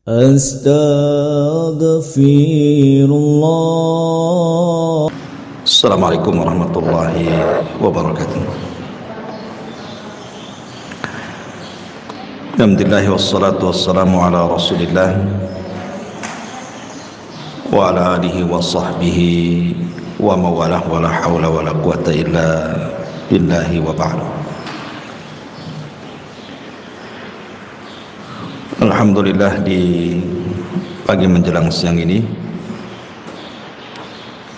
Astaghfirullah. Assalamualaikum warahmatullahi wabarakatuh. Alhamdulillah wassalatu wassalamu ala Rasulillah wa ala alihi wa sahbihi wa mawalah wa la hawla wa la quwata illa billahi wa ba'du. Alhamdulillah, di pagi menjelang siang ini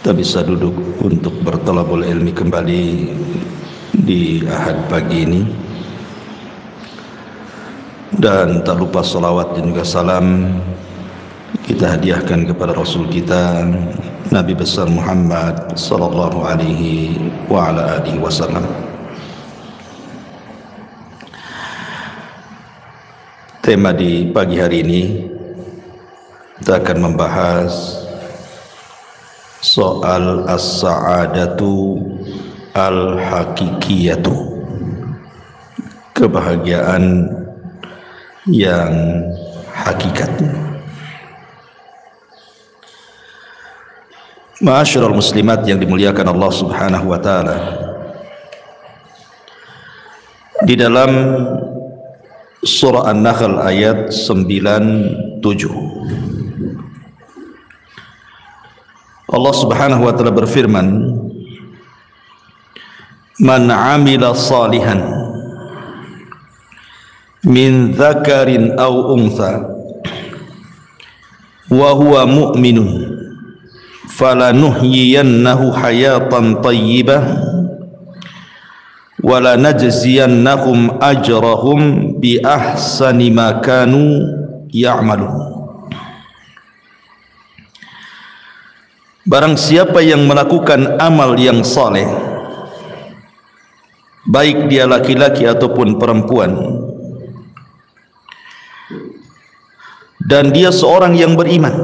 kita bisa duduk untuk bertalabul ilmi kembali di Ahad pagi ini, dan tak lupa salawat dan juga salam kita hadiahkan kepada Rasul kita Nabi besar Muhammad sallallahu alaihi wa ala alihi wasallam. Tema di pagi hari ini kita akan membahas soal as-sa'adatu al-hakikiyatu, kebahagiaan yang hakikat. Ma'asyiral muslimat yang dimuliakan Allah Subhanahu wa taala, di dalam surah An-Nahl ayat 97 Allah Subhanahu wa taala berfirman, "Man 'amila salihan min dzakarin aw untha wa huwa mu'minun falanuhyiyannahu hayatan thayyibah wa lanajziyannahum ajrahum bi ahsani ma kanu ya'malun." Barang siapa yang melakukan amal yang saleh, baik dia laki-laki ataupun perempuan, dan dia seorang yang beriman,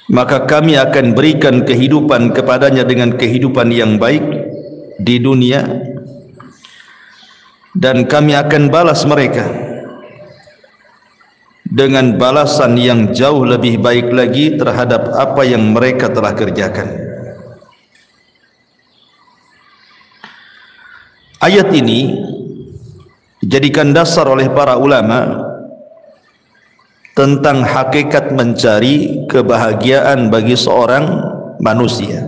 maka kami akan berikan kehidupan kepadanya dengan kehidupan yang baik di dunia, dan kami akan balas mereka dengan balasan yang jauh lebih baik lagi terhadap apa yang mereka telah kerjakan. Ayat ini dijadikan dasar oleh para ulama tentang hakikat mencari kebahagiaan bagi seorang manusia.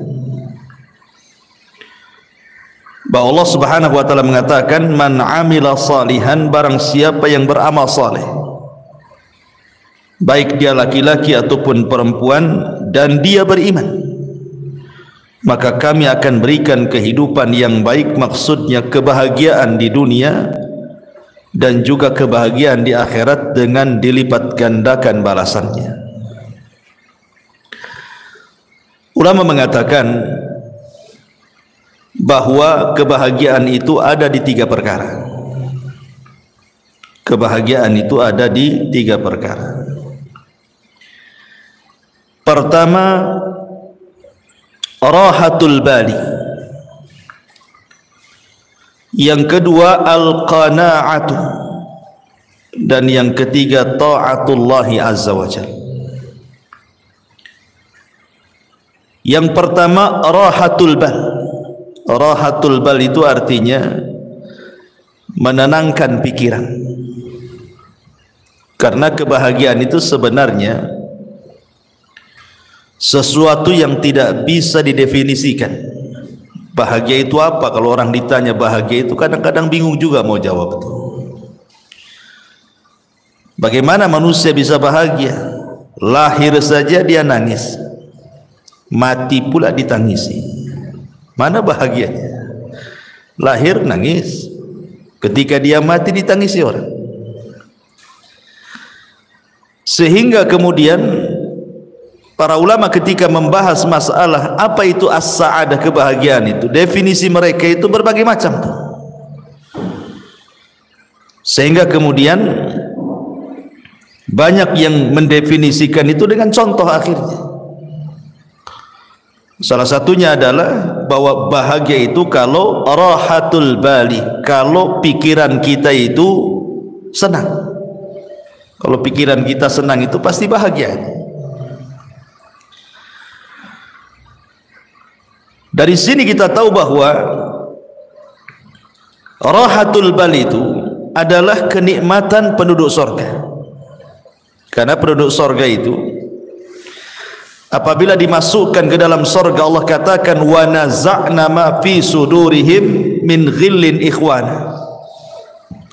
Bahwa Allah Subhanahu wa taala mengatakan, "Man 'amila salihan", barang siapa yang beramal saleh, baik dia laki-laki ataupun perempuan, dan dia beriman, maka kami akan berikan kehidupan yang baik, maksudnya kebahagiaan di dunia dan juga kebahagiaan di akhirat dengan dilipat gandakan balasannya. Ulama mengatakan bahwa kebahagiaan itu ada di tiga perkara. Kebahagiaan itu ada di tiga perkara. Pertama, rahatul bali. Yang kedua, al-qana'atu. Dan yang ketiga, ta'atullahi azza wa jalla. Yang pertama, rahatul bal. Rahatul bal itu artinya menenangkan pikiran. Karena kebahagiaan itu sebenarnya sesuatu yang tidak bisa didefinisikan. Bahagia itu apa? Kalau orang ditanya bahagia itu, kadang-kadang bingung juga mau jawab itu. Bagaimana manusia bisa bahagia? Lahir saja dia nangis, mati pula ditangisi. Mana bahagianya? Lahir nangis, ketika dia mati ditangisi orang. Sehingga kemudian para ulama ketika membahas masalah apa itu as-sa'adah, kebahagiaan itu, definisi mereka itu berbagai macam. Sehingga kemudian banyak yang mendefinisikan itu dengan contoh akhirnya. Salah satunya adalah bahwa bahagia itu kalau rahatul bali, kalau pikiran kita itu senang. Kalau pikiran kita senang itu pasti bahagia. Dari sini kita tahu bahwa rahatul bal itu adalah kenikmatan penduduk sorga. Karena penduduk sorga itu apabila dimasukkan ke dalam sorga, Allah katakan wa naza'na ma fi sudurihim min ghillin ikhwana.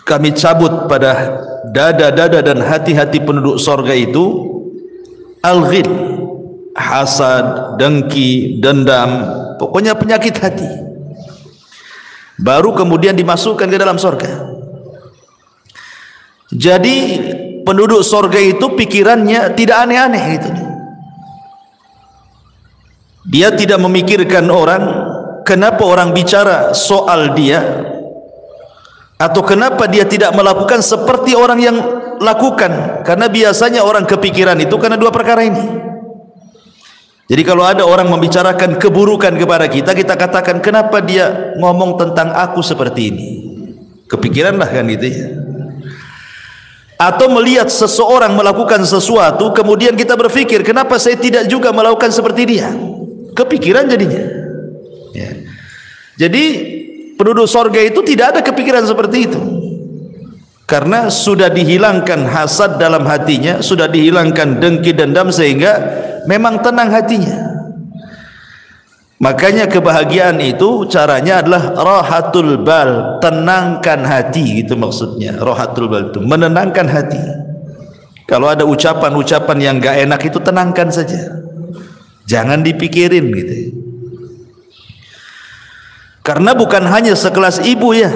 Kami cabut pada dada-dada dan hati-hati penduduk sorga itu al-ghil, hasad, dengki, dendam, pokoknya penyakit hati. Baru kemudian dimasukkan ke dalam sorga. Jadi penduduk sorga itu pikirannya tidak aneh-aneh gitu. Dia tidak memikirkan orang, kenapa orang bicara soal dia, atau kenapa dia tidak melakukan seperti orang yang lakukan. Karena biasanya orang kepikiran itu karena dua perkara ini. Jadi kalau ada orang membicarakan keburukan kepada kita, kita katakan kenapa dia ngomong tentang aku seperti ini. Kepikiranlah kan gitu ya. Atau melihat seseorang melakukan sesuatu, kemudian kita berpikir kenapa saya tidak juga melakukan seperti dia. Kepikiran jadinya ya. Jadi penduduk sorga itu tidak ada kepikiran seperti itu, karena sudah dihilangkan hasad dalam hatinya, sudah dihilangkan dengki dendam, sehingga memang tenang hatinya. Makanya kebahagiaan itu caranya adalah rahatul bal, tenangkan hati, gitu maksudnya. Rahatul bal itu menenangkan hati. Kalau ada ucapan-ucapan yang gak enak itu tenangkan saja, jangan dipikirin gitu. Karena bukan hanya sekelas ibu ya,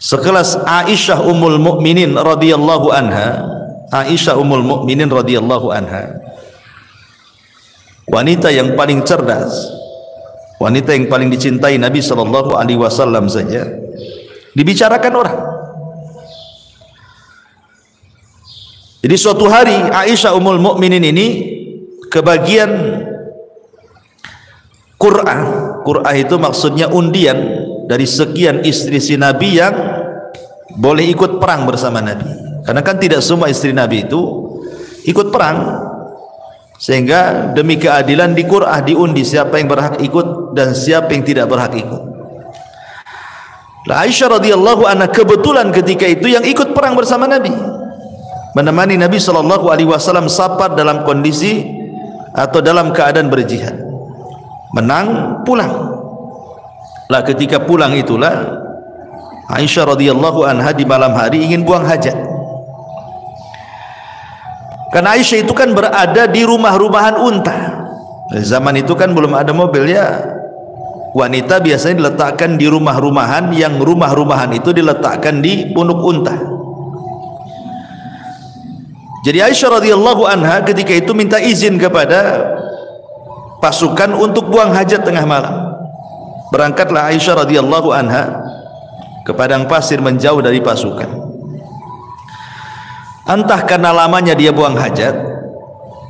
sekelas Aisyah Ummul Mukminin radhiyallahu anha. Aisyah Ummul Mukminin radhiyallahu anha, wanita yang paling cerdas, wanita yang paling dicintai Nabi sallallahu alaihi wasallam saja dibicarakan orang. Jadi suatu hari Aisyah Ummul Mukminin ini kebagian Qur'ah. Qur'ah itu maksudnya undian dari sekian istri si Nabi yang boleh ikut perang bersama Nabi. Karena kan tidak semua istri Nabi itu ikut perang, sehingga demi keadilan di Qur'ah diundi siapa yang berhak ikut dan siapa yang tidak berhak ikut. Aisyah radhiyallahu anha kebetulan ketika itu yang ikut perang bersama Nabi, menemani Nabi sallallahu alaihi wasallam safar dalam kondisi atau dalam keadaan berjihad. Menang pulang. Lah ketika pulang itulah Aisyah radhiyallahu anha di malam hari ingin buang hajat. Karena Aisyah itu kan berada di rumah-rumahan unta. Zaman itu kan belum ada mobil ya. Wanita biasanya diletakkan di rumah-rumahan, yang rumah-rumahan itu diletakkan di punuk unta. Jadi Aisyah radhiyallahu anha ketika itu minta izin kepada pasukan untuk buang hajat tengah malam. Berangkatlah Aisyah radhiyallahu anha ke padang pasir menjauh dari pasukan. Entah karena lamanya dia buang hajat,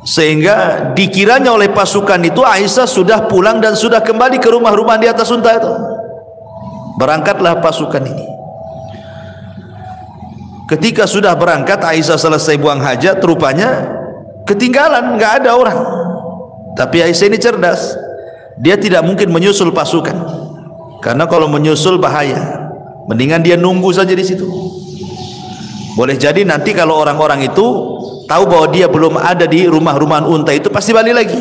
sehingga dikiranya oleh pasukan itu Aisyah sudah pulang dan sudah kembali ke rumah-rumah di atas unta itu. Berangkatlah pasukan ini. Ketika sudah berangkat, Aisyah selesai buang hajat, rupanya ketinggalan, nggak ada orang. Tapi Aisyah ini cerdas, dia tidak mungkin menyusul pasukan, karena kalau menyusul bahaya. Mendingan dia nunggu saja di situ. Boleh jadi nanti kalau orang-orang itu tahu bahwa dia belum ada di rumah-rumahan unta itu, pasti balik lagi.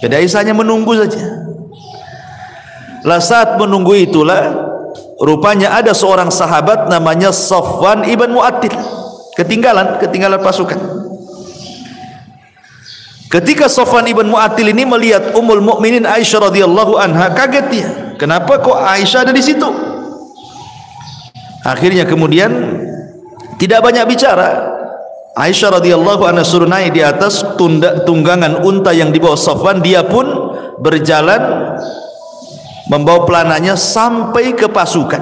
Jadi Aisyah hanya menunggu saja. Lah saat menunggu itulah rupanya ada seorang sahabat namanya Safwan ibn Mu'attil ketinggalan pasukan. Ketika Safwan ibn Mu'attil ini melihat Ummul Mukminin Aisyah radhiyallahu anha, kaget dia. Kenapa kok Aisyah ada di situ? Akhirnya kemudian tidak banyak bicara. Aisyah radhiyallahu anha suruh naik di atas tunggangan unta yang dibawa Safwan. Dia pun berjalan membawa pelananya sampai ke pasukan.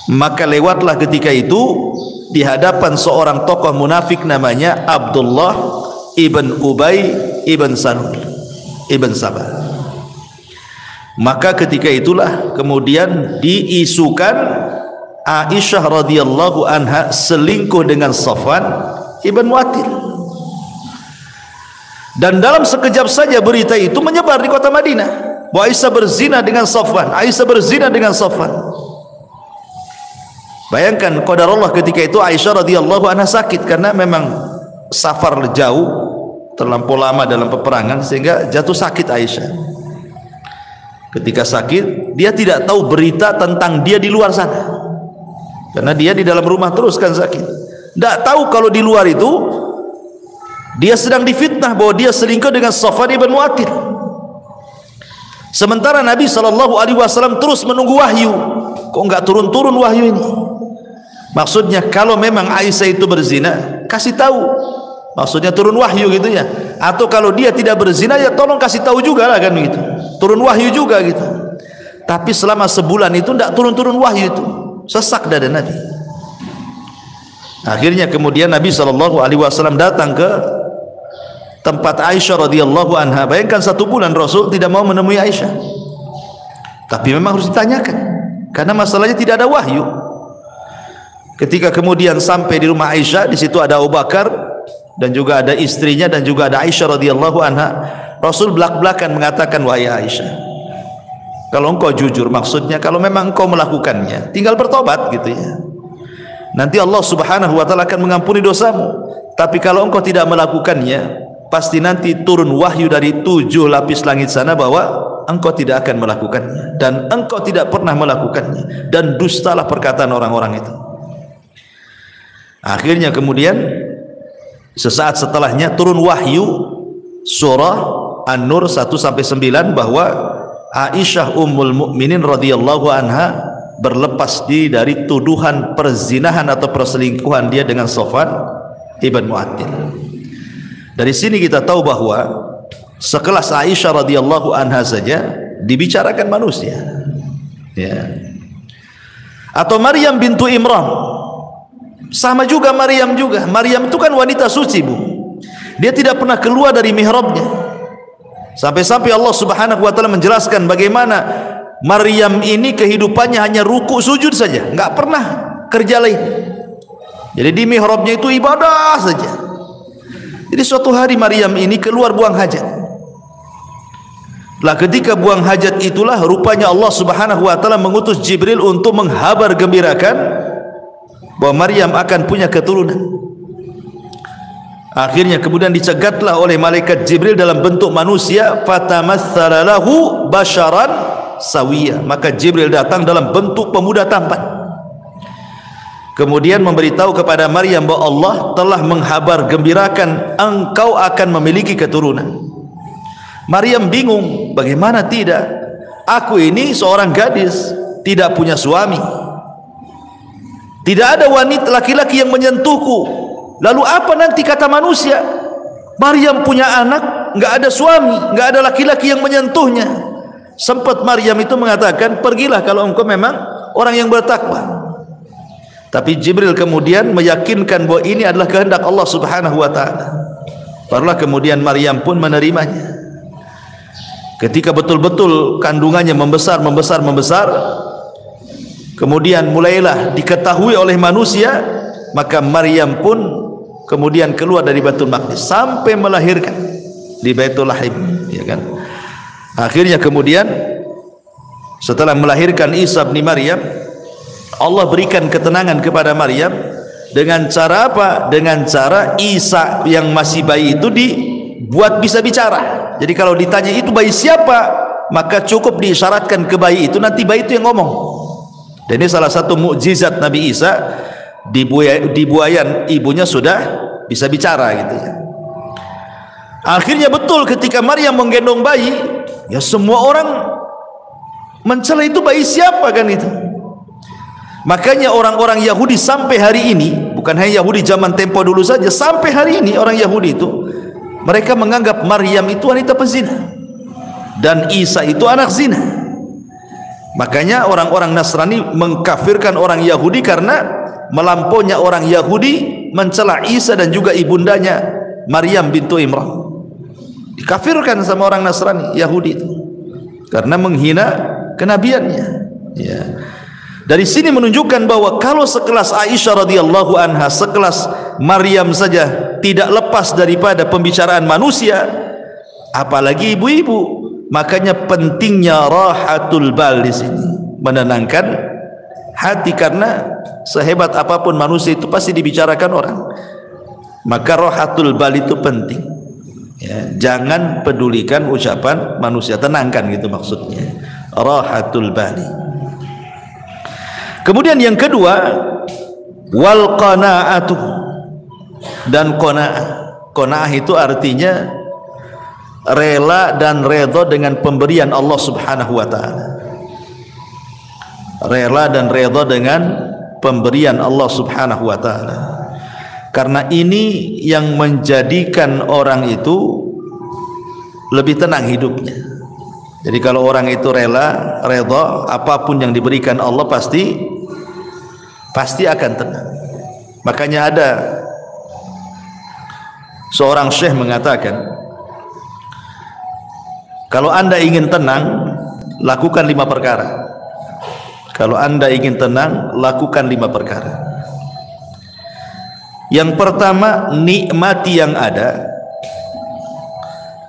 Maka lewatlah ketika itu di hadapan seorang tokoh munafik namanya Abdullah ibn Ubay ibn Salul ibn Sabah. Maka ketika itulah kemudian diisukan Aisyah radhiyallahu anha selingkuh dengan Safwan ibn Mu'attil. Dan dalam sekejap saja berita itu menyebar di kota Madinah bahwa Aisyah berzina dengan Safwan, Aisyah berzina dengan Safwan. Bayangkan qadarullah ketika itu Aisyah radhiyallahu anha sakit karena memang safar jauh, terlampau lama dalam peperangan sehingga jatuh sakit Aisyah. Ketika sakit, dia tidak tahu berita tentang dia di luar sana. Karena dia di dalam rumah terus kan sakit. Tidak tahu kalau di luar itu dia sedang difitnah bahwa dia selingkuh dengan Safwan ibn Mu'attil. Sementara Nabi SAW terus menunggu wahyu. Kok enggak turun-turun wahyu ini? Maksudnya kalau memang Aisyah itu berzina, kasih tahu. Maksudnya turun wahyu gitu ya. Atau kalau dia tidak berzina, ya tolong kasih tahu juga lah kan gitu. Turun wahyu juga gitu. Tapi selama sebulan itu enggak turun-turun wahyu itu. Sesak dada Nabi. Akhirnya kemudian Nabi SAW datang ke tempat Aisyah radhiyallahu anha. Bayangkan 1 bulan Rasul tidak mau menemui Aisyah. Tapi memang harus ditanyakan karena masalahnya tidak ada wahyu. Ketika kemudian sampai di rumah Aisyah, di situ ada Abu Bakar dan juga ada istrinya dan juga ada Aisyah radhiyallahu anha. Rasul belak-belakan mengatakan, wahai Aisyah, kalau engkau jujur, maksudnya kalau memang engkau melakukannya, tinggal bertobat gitu ya. Nanti Allah Subhanahu wa taala akan mengampuni dosamu. Tapi kalau engkau tidak melakukannya, pasti nanti turun wahyu dari 7 lapis langit sana bahwa engkau tidak akan melakukannya dan engkau tidak pernah melakukannya dan dustalah perkataan orang-orang itu. Akhirnya kemudian sesaat setelahnya turun wahyu surah An-Nur 1-9 bahwa Aisyah ummul mukminin radhiyallahu anha berlepas diri dari tuduhan perzinahan atau perselingkuhan dia dengan Safwan ibn Mu'attil. Dari sini kita tahu bahwa sekelas Aisyah radhiyallahu anha saja dibicarakan manusia, ya. Atau Maryam bintu Imran, sama juga Maryam juga. Maryam itu kan wanita suci, Bu. Dia tidak pernah keluar dari mihrabnya. Sampai-sampai Allah Subhanahu wa taala menjelaskan bagaimana Maryam ini kehidupannya hanya ruku sujud saja, enggak pernah kerja lain. Jadi di mihrabnya itu ibadah saja. Jadi suatu hari Maryam ini keluar buang hajat. Lah ketika buang hajat itulah rupanya Allah Subhanahu wa taala mengutus Jibril untuk menghabar gembirakan bahwa Maryam akan punya keturunan. Akhirnya kemudian dicegatlah oleh malaikat Jibril dalam bentuk manusia, fatamatsala lahu basharan sawiyya. Maka Jibril datang dalam bentuk pemuda tampan. Kemudian memberitahu kepada Maryam bahwa Allah telah menghabar gembirakan engkau akan memiliki keturunan. Maryam bingung, bagaimana tidak? Aku ini seorang gadis, tidak punya suami. Tidak ada wanita laki-laki yang menyentuhku. Lalu apa nanti kata manusia? Maryam punya anak, enggak ada suami, enggak ada laki-laki yang menyentuhnya. Sempat Maryam itu mengatakan, pergilah kalau engkau memang orang yang bertakwa. Tapi Jibril kemudian meyakinkan bahwa ini adalah kehendak Allah Subhanahu wa taala. Barulah kemudian Maryam pun menerimanya. Ketika betul-betul kandungannya membesar, kemudian mulailah diketahui oleh manusia, maka Maryam pun kemudian keluar dari Baitul Maqdis sampai melahirkan di Baitul Lahim, ya kan. Akhirnya kemudian setelah melahirkan Isa bin Maryam, Allah berikan ketenangan kepada Maryam dengan cara apa? Dengan cara Isa yang masih bayi itu dibuat bisa bicara. Jadi kalau ditanya itu bayi siapa, maka cukup diisyaratkan ke bayi itu, nanti bayi itu yang ngomong. Dan ini salah satu mukjizat Nabi Isa, di buayan ibunya sudah bisa bicara gitu ya. Akhirnya betul ketika Maryam menggendong bayi, ya semua orang mencela itu bayi siapa kan itu. Makanya orang-orang Yahudi sampai hari ini, bukan hanya Yahudi zaman tempo dulu saja, sampai hari ini orang Yahudi itu mereka menganggap Maryam itu wanita pezina dan Isa itu anak zina. Makanya orang-orang Nasrani mengkafirkan orang Yahudi karena melampaunya orang Yahudi mencela Isa dan juga ibundanya Maryam bintu Imran. Dikafirkan sama orang Nasrani Yahudi itu karena menghina kenabiannya, ya. Dari sini menunjukkan bahwa kalau sekelas Aisyah radhiyallahu anha, sekelas Maryam saja tidak lepas daripada pembicaraan manusia, apalagi ibu-ibu. Makanya pentingnya rahatul bal di sini, menenangkan hati, karena sehebat apapun manusia itu pasti dibicarakan orang. Maka rahatul bal itu penting. Ya, jangan pedulikan ucapan manusia, tenangkan gitu maksudnya. Rahatul bali. Kemudian yang kedua, wal qanaatu, dan qanaah. Qanaah itu artinya rela dan redha dengan pemberian Allah Subhanahu wa taala. Rela dan redha dengan pemberian Allah Subhanahu wa taala. Karena ini yang menjadikan orang itu lebih tenang hidupnya. Jadi kalau orang itu rela, redha, apapun yang diberikan Allah pasti akan tenang. Makanya ada seorang syekh mengatakan, kalau anda ingin tenang, lakukan 5 perkara. Kalau anda ingin tenang, lakukan 5 perkara. Yang pertama, nikmati yang ada.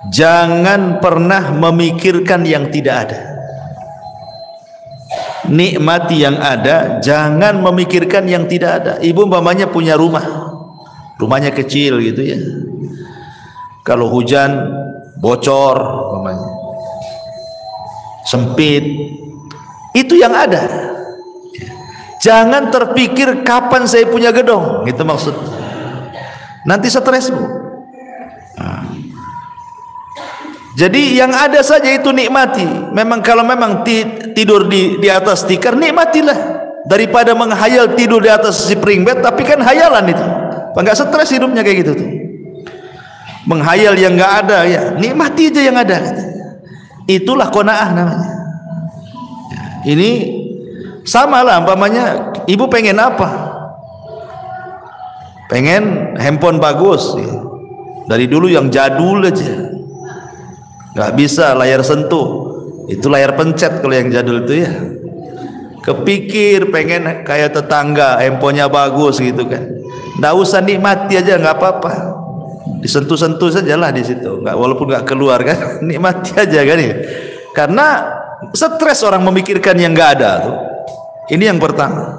Jangan pernah memikirkan yang tidak ada. Nikmati yang ada, jangan memikirkan yang tidak ada. Ibu umpamanya punya rumah, rumahnya kecil gitu ya. Kalau hujan bocor umpamanya, sempit, itu yang ada. Jangan terpikir kapan saya punya gedung, gitu maksudnya. Nanti stres, Bu. Jadi yang ada saja itu nikmati. Memang kalau memang tidur di atas tikar, nikmatilah, daripada menghayal tidur di atas spring bed, tapi kan hayalan itu. Enggak stres hidupnya kayak gitu tuh. Menghayal yang enggak ada, ya nikmati aja yang ada. Itulah qanaah namanya. Ini sama lah, umpamanya ibu pengen apa? Pengen handphone bagus ya. Dari dulu yang jadul aja, nggak bisa layar sentuh, itu layar pencet kalau yang jadul itu ya. Kepikir pengen kayak tetangga, handphonenya bagus gitu kan, nggak usah, nikmati aja, nggak apa-apa, disentuh-sentuh sajalah di situ, nggak, walaupun nggak keluar kan, nikmati aja kan ya. Karena stres orang memikirkan yang nggak ada tuh. Ini yang pertama.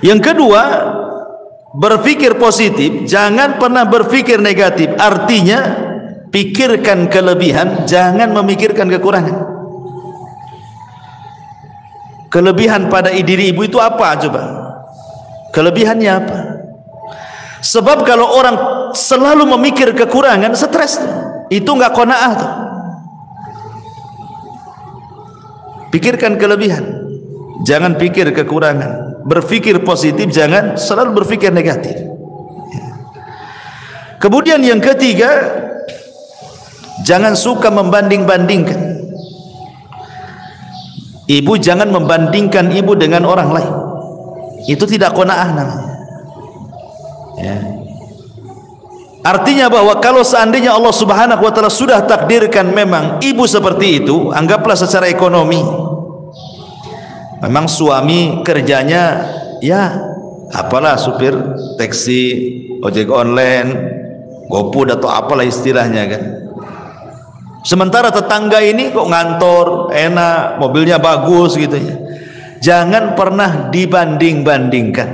Yang kedua, berpikir positif, jangan pernah berpikir negatif. Artinya pikirkan kelebihan, jangan memikirkan kekurangan. Kelebihan pada diri ibu itu apa coba? Kelebihannya apa? Sebab kalau orang selalu memikir kekurangan, stres. Itu enggak qanaah tuh. Pikirkan kelebihan, jangan pikir kekurangan. Berpikir positif, jangan selalu berpikir negatif. Kemudian yang ketiga, jangan suka membanding-bandingkan. Ibu jangan membandingkan ibu dengan orang lain. Itu tidak qanaah namanya. Ya. Artinya bahwa kalau seandainya Allah Subhanahu wa taala sudah takdirkan memang ibu seperti itu, anggaplah secara ekonomi, memang suami kerjanya ya apalah, supir taksi, ojek online, GoFood atau apalah istilahnya kan. Sementara tetangga ini kok ngantor, enak, mobilnya bagus gitu ya. Jangan pernah dibanding-bandingkan,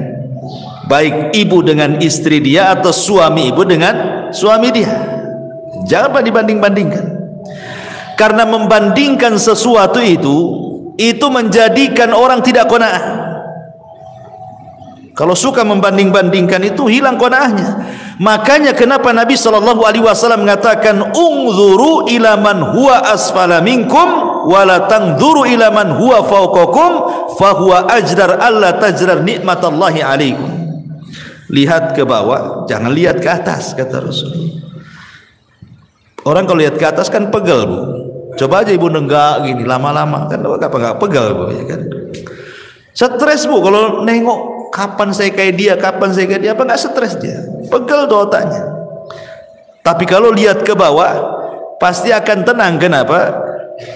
baik ibu dengan istri dia atau suami ibu dengan suami dia. Jangan pernah dibanding-bandingkan. Karena membandingkan sesuatu itu menjadikan orang tidak qanaah. Kalau suka membanding-bandingkan itu hilang qanaahnya. Makanya kenapa Nabi SAW mengatakan, "Ungzuru ila man huwa asfala minkum wa la tanzuru ila man huwa fawqakum fa huwa ajdar alla tajrar nikmatallahi alaikum." Lihat ke bawah, jangan lihat ke atas, kata Rasul. Orang kalau lihat ke atas kan pegel, Bu. Coba aja ibu nenggak gini lama-lama kan apa enggak pegel, Bu, ya kan? Stres, Bu, kalau nengok kapan saya kayak dia, kapan saya kayak dia, apa enggak stres dia? Pegel tuh otaknya. Tapi kalau lihat ke bawah pasti akan tenang. Kenapa?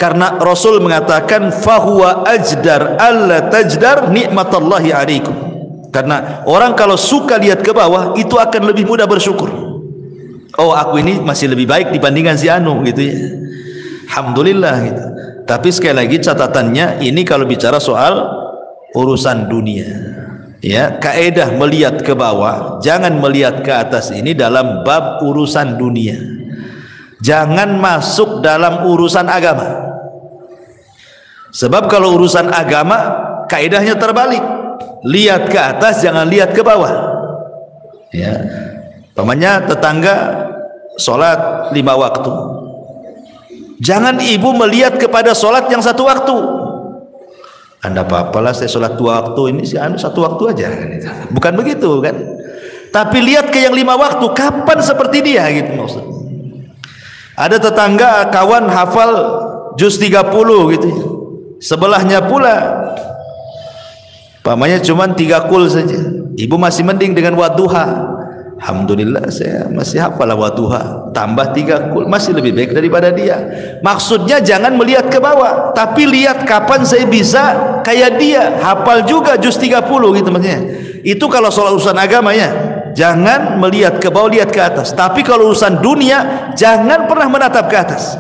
Karena Rasul mengatakan fahuwa ajdar alla tajdar nikmatallahi alaikum. Karena orang kalau suka lihat ke bawah itu akan lebih mudah bersyukur. Oh, aku ini masih lebih baik dibandingkan si anu gitu ya. Alhamdulillah gitu. Tapi sekali lagi catatannya, ini kalau bicara soal urusan dunia. Ya, kaedah melihat ke bawah, jangan melihat ke atas ini dalam bab urusan dunia. Jangan masuk dalam urusan agama. Sebab kalau urusan agama kaedahnya terbalik. Lihat ke atas, jangan lihat ke bawah. Ya. Pamannya tetangga sholat 5 waktu. Jangan ibu melihat kepada sholat yang 1 waktu. Anda apa-apalah saya sholat 2 waktu, ini si anu 1 waktu aja. Bukan begitu kan? Tapi lihat ke yang 5 waktu, kapan seperti dia gitu maksudnya. Ada tetangga kawan hafal juz 30 gitu. Sebelahnya pula pamannya cuma 3 kul saja. Ibu masih mending dengan wadduha. Alhamdulillah saya masih hafal wadduha, tambah 3 kul masih lebih baik daripada dia. Maksudnya jangan melihat ke bawah, tapi lihat kapan saya bisa kayak dia, hafal juga juz 30 gitu maksudnya. Itu kalau soal urusan agama ya. Jangan melihat ke bawah, lihat ke atas. Tapi kalau urusan dunia jangan pernah menatap ke atas.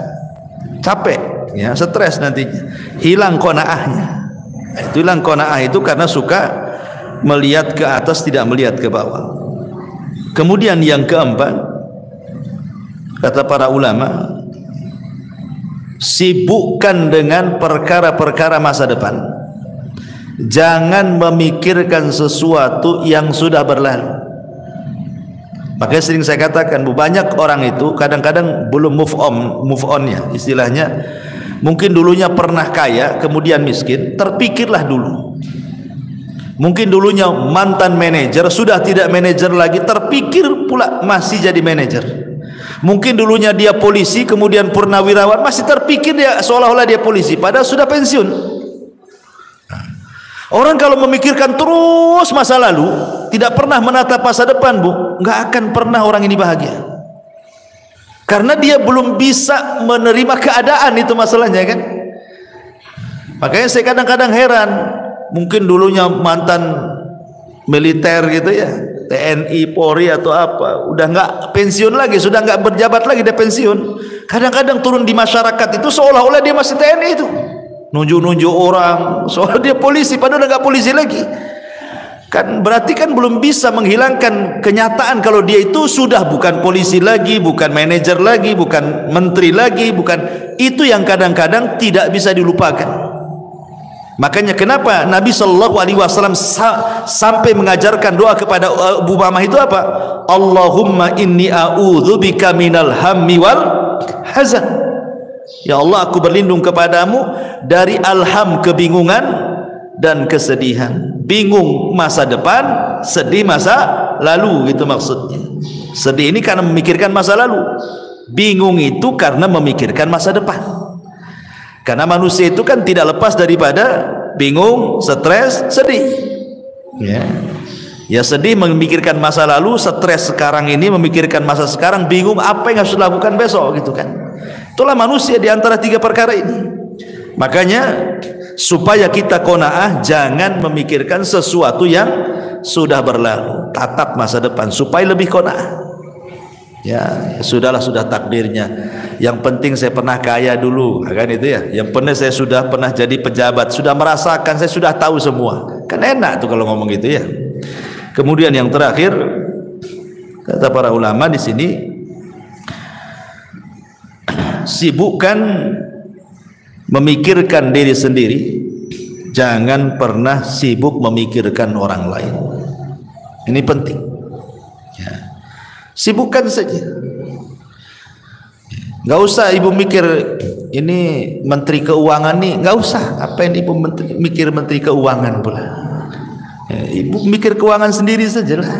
Capek ya, stres nantinya. Hilang qanaahnya. Itu hilang qanaah itu karena suka melihat ke atas, tidak melihat ke bawah. Kemudian yang keempat, kata para ulama, sibukkan dengan perkara-perkara masa depan. Jangan memikirkan sesuatu yang sudah berlalu. Makanya sering saya katakan, banyak orang itu kadang-kadang belum move on ya istilahnya. Mungkin dulunya pernah kaya, kemudian miskin, terpikirlah dulu. Mungkin dulunya mantan manajer, sudah tidak manajer lagi, terpikir pula masih jadi manajer. Mungkin dulunya dia polisi, kemudian purnawirawan, masih terpikir dia seolah-olah dia polisi, padahal sudah pensiun. Orang kalau memikirkan terus masa lalu, tidak pernah menatap masa depan, Bu, nggak akan pernah orang ini bahagia. Karena dia belum bisa menerima keadaan, itu masalahnya kan. Makanya saya kadang-kadang heran. Mungkin dulunya mantan militer gitu ya, TNI, Polri atau apa, udah nggak pensiun lagi, sudah nggak berjabat lagi, dia pensiun. Kadang-kadang turun di masyarakat itu seolah-olah dia masih TNI itu, nunjuk-nunjuk orang, soal dia polisi, padahal udah nggak polisi lagi. Kan berarti kan belum bisa menghilangkan kenyataan kalau dia itu sudah bukan polisi lagi, bukan manajer lagi, bukan menteri lagi, bukan itu yang kadang-kadang tidak bisa dilupakan. Makanya kenapa Nabi Shallallahu Alaihi Wasallam sampai mengajarkan doa kepada Abu Umamah itu apa? Allahumma inni a'udzubika minal hammi wal hazan. Ya Allah, aku berlindung kepadamu dari alham, kebingungan dan kesedihan. Bingung masa depan, sedih masa lalu, gitu maksudnya. Sedih ini karena memikirkan masa lalu, bingung itu karena memikirkan masa depan. Karena manusia itu kan tidak lepas daripada bingung, stres, sedih. Ya sedih memikirkan masa lalu, stres sekarang ini memikirkan masa sekarang, bingung apa yang harus dilakukan besok gitu kan. Itulah manusia di antara 3 perkara ini. Makanya supaya kita qanaah, jangan memikirkan sesuatu yang sudah berlalu, tatap masa depan supaya lebih qanaah. Ya sudahlah, sudah takdirnya. Yang penting saya pernah kaya dulu, kan itu ya. Yang penting saya sudah pernah jadi pejabat, sudah merasakan, saya sudah tahu semua. Kan enak tuh kalau ngomong gitu ya. Kemudian yang terakhir, kata para ulama di sini, sibukkan memikirkan diri sendiri, jangan pernah sibuk memikirkan orang lain. Ini penting. Ya. Sibukkan saja. Nggak usah ibu mikir ini menteri keuangan nih, nggak usah. Apa yang ibu mikir menteri keuangan pula? Ya, ibu mikir keuangan sendiri saja lah.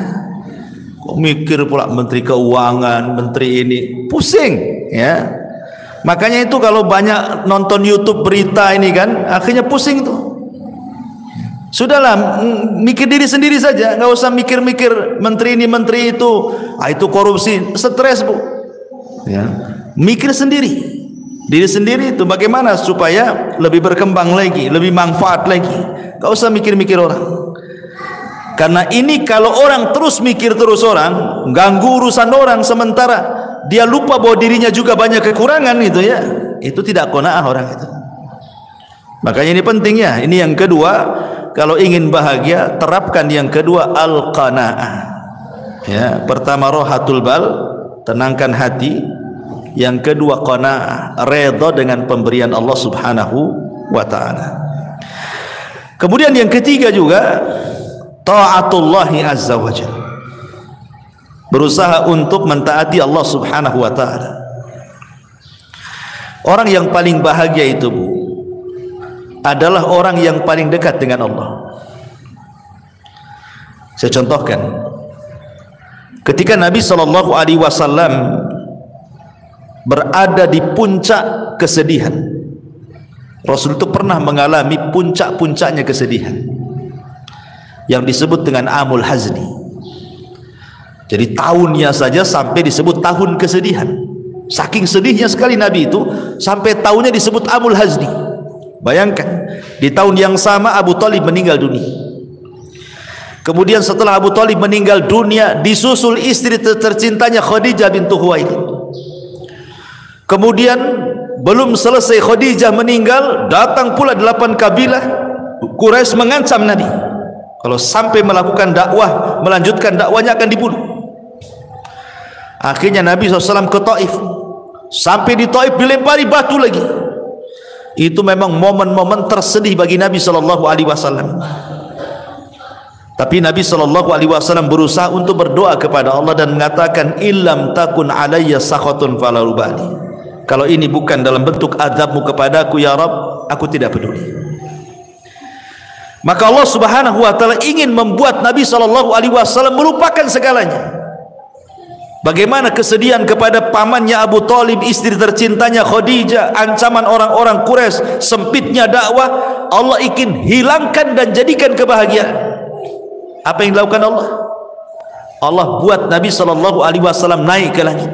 Kok mikir pula menteri keuangan, menteri ini, pusing ya. Makanya itu kalau banyak nonton YouTube berita ini kan, akhirnya pusing tuh. Sudahlah, mikir diri sendiri saja, nggak usah mikir-mikir menteri ini menteri itu, itu korupsi, stres Bu. Ya, mikir sendiri. diri sendiri itu bagaimana supaya lebih berkembang lagi, lebih manfaat lagi. Gak usah mikir-mikir orang. Karena ini kalau orang terus mikir terus orang, ganggu urusan orang, sementara dia lupa bahwa dirinya juga banyak kekurangan itu ya, itu tidak qanaah orang itu. Makanya ini penting ya. Ini yang kedua, kalau ingin bahagia terapkan yang kedua, al-qanaah. Ya, pertama rohatul bal, tenangkan hati. Yang kedua qanaah, redha dengan pemberian Allah Subhanahu wa taala. Kemudian yang ketiga juga taatullahi azza wajalla. Berusaha untuk mentaati Allah Subhanahu wa taala. Orang yang paling bahagia itu, Bu, adalah orang yang paling dekat dengan Allah. Saya contohkan. Ketika Nabi SAW berada di puncak kesedihan, Rasul itu pernah mengalami puncak-puncaknya kesedihan yang disebut dengan amul hazni. Jadi tahunnya saja sampai disebut tahun kesedihan. Saking sedihnya sekali Nabi itu sampai tahunnya disebut amul hazni. Bayangkan, di tahun yang sama Abu Thalib meninggal dunia. Kemudian setelah Abu Thalib meninggal dunia, disusul istri tercintanya Khadijah bintu Khuwailid. Kemudian belum selesai Khadijah meninggal, datang pula 8 kabilah Quraisy mengancam Nabi, kalau sampai melakukan dakwah, melanjutkan dakwanya akan dibunuh. Akhirnya Nabi SAW ke Taif. Sampai di Taif dilempari batu lagi. Itu memang momen-momen tersedih bagi Nabi SAW. Tapi Nabi SAW berusaha untuk berdoa kepada Allah dan mengatakan, illam takun alayya sakhatun fala ubali. Kalau ini bukan dalam bentuk azabmu kepadaku ya Rabb, aku tidak peduli. Maka Allah Subhanahu wa taala ingin membuat Nabi SAW melupakan segalanya. Bagaimana kesedihan kepada pamannya Abu Thalib, istri tercintanya Khadijah, ancaman orang-orang Quraisy, sempitnya dakwah, Allah ingin hilangkan dan jadikan kebahagiaan. Apa yang dilakukan Allah? Allah buat Nabi SAW naik ke langit.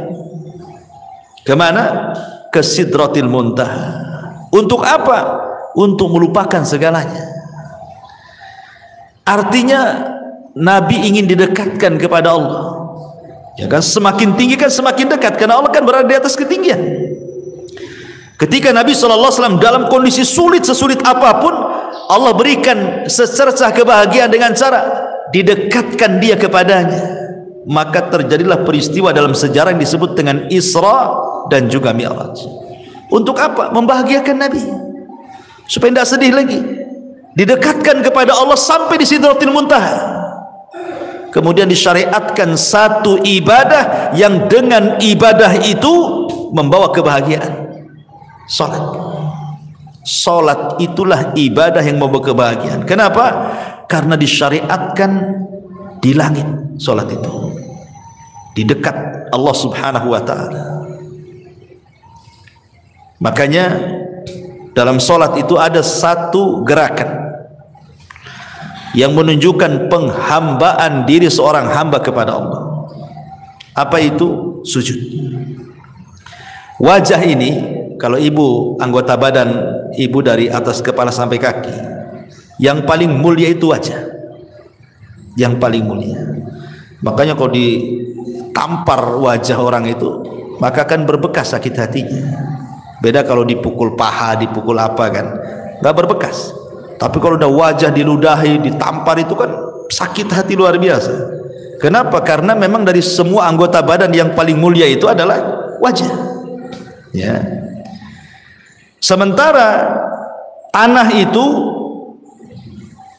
Kemana? Ke Sidratil Muntaha. Untuk apa? Untuk melupakan segalanya. Artinya Nabi ingin didekatkan kepada Allah. Ya kan, semakin tinggi kan semakin dekat, karena Allah kan berada di atas ketinggian. Ketika Nabi SAW dalam kondisi sulit, sesulit apapun, Allah berikan secercah kebahagiaan dengan cara didekatkan dia kepadanya. Maka terjadilah peristiwa dalam sejarah yang disebut dengan Isra dan juga Mi'raj. Untuk apa? Membahagiakan Nabi supaya tidak sedih lagi. Didekatkan kepada Allah sampai di Sidratil Muntaha. Kemudian disyariatkan satu ibadah yang dengan ibadah itu membawa kebahagiaan. Salat. Salat itulah ibadah yang membawa kebahagiaan. Kenapa? Karena disyariatkan di langit salat itu, di dekat Allah Subhanahu wa taala. Makanya dalam salat itu ada satu gerakan yang menunjukkan penghambaan diri seorang hamba kepada Allah. Apa itu? Sujud. Wajah ini, kalau ibu anggota badan ibu dari atas kepala sampai kaki, yang paling mulia itu wajah. Yang paling mulia. Makanya kalau ditampar wajah orang itu, maka akan berbekas sakit hatinya. Beda kalau dipukul paha, dipukul apa kan, nggak berbekas. Tapi kalau udah wajah diludahi, ditampar, itu kan sakit hati luar biasa. Kenapa? Karena memang dari semua anggota badan yang paling mulia itu adalah wajah. Ya. Sementara tanah itu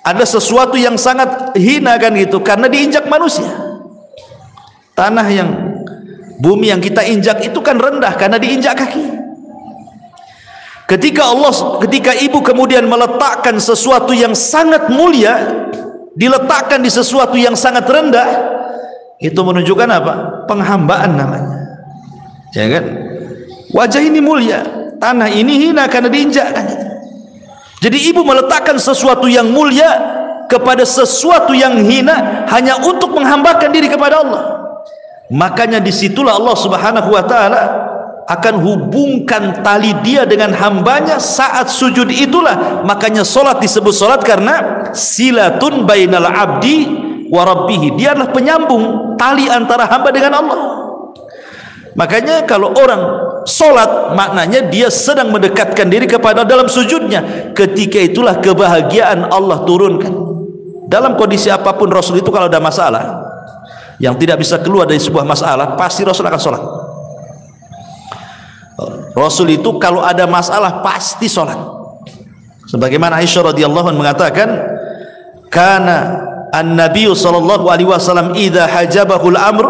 ada sesuatu yang sangat hina kan gitu, karena diinjak manusia. Tanah yang, bumi yang kita injak itu kan rendah karena diinjak kaki. Ketika ibu kemudian meletakkan sesuatu yang sangat mulia, diletakkan di sesuatu yang sangat rendah, itu menunjukkan apa? Penghambaan namanya. Ya kan? Wajah ini mulia, tanah ini hina karena diinjak kan. Jadi ibu meletakkan sesuatu yang mulia kepada sesuatu yang hina hanya untuk menghambakan diri kepada Allah. Makanya disitulah Allah Subhanahu wa taala akan hubungkan tali dia dengan hambanya saat sujud itulah. Makanya solat disebut solat karena silatun bainal abdi wa rabbih. Dia adalah penyambung tali antara hamba dengan Allah. Makanya kalau orang solat, maknanya dia sedang mendekatkan diri kepada dalam sujudnya. Ketika itulah kebahagiaan Allah turunkan. Dalam kondisi apapun Rasul itu kalau ada masalah yang tidak bisa keluar dari sebuah masalah, pasti Rasul akan solat. Rasul itu kalau ada masalah pasti solat. Sebagaimana Aisyah radhiyallahu anha mengatakan, kana an-nabiy sallallahu alaihi wasallam idza hajabahul amr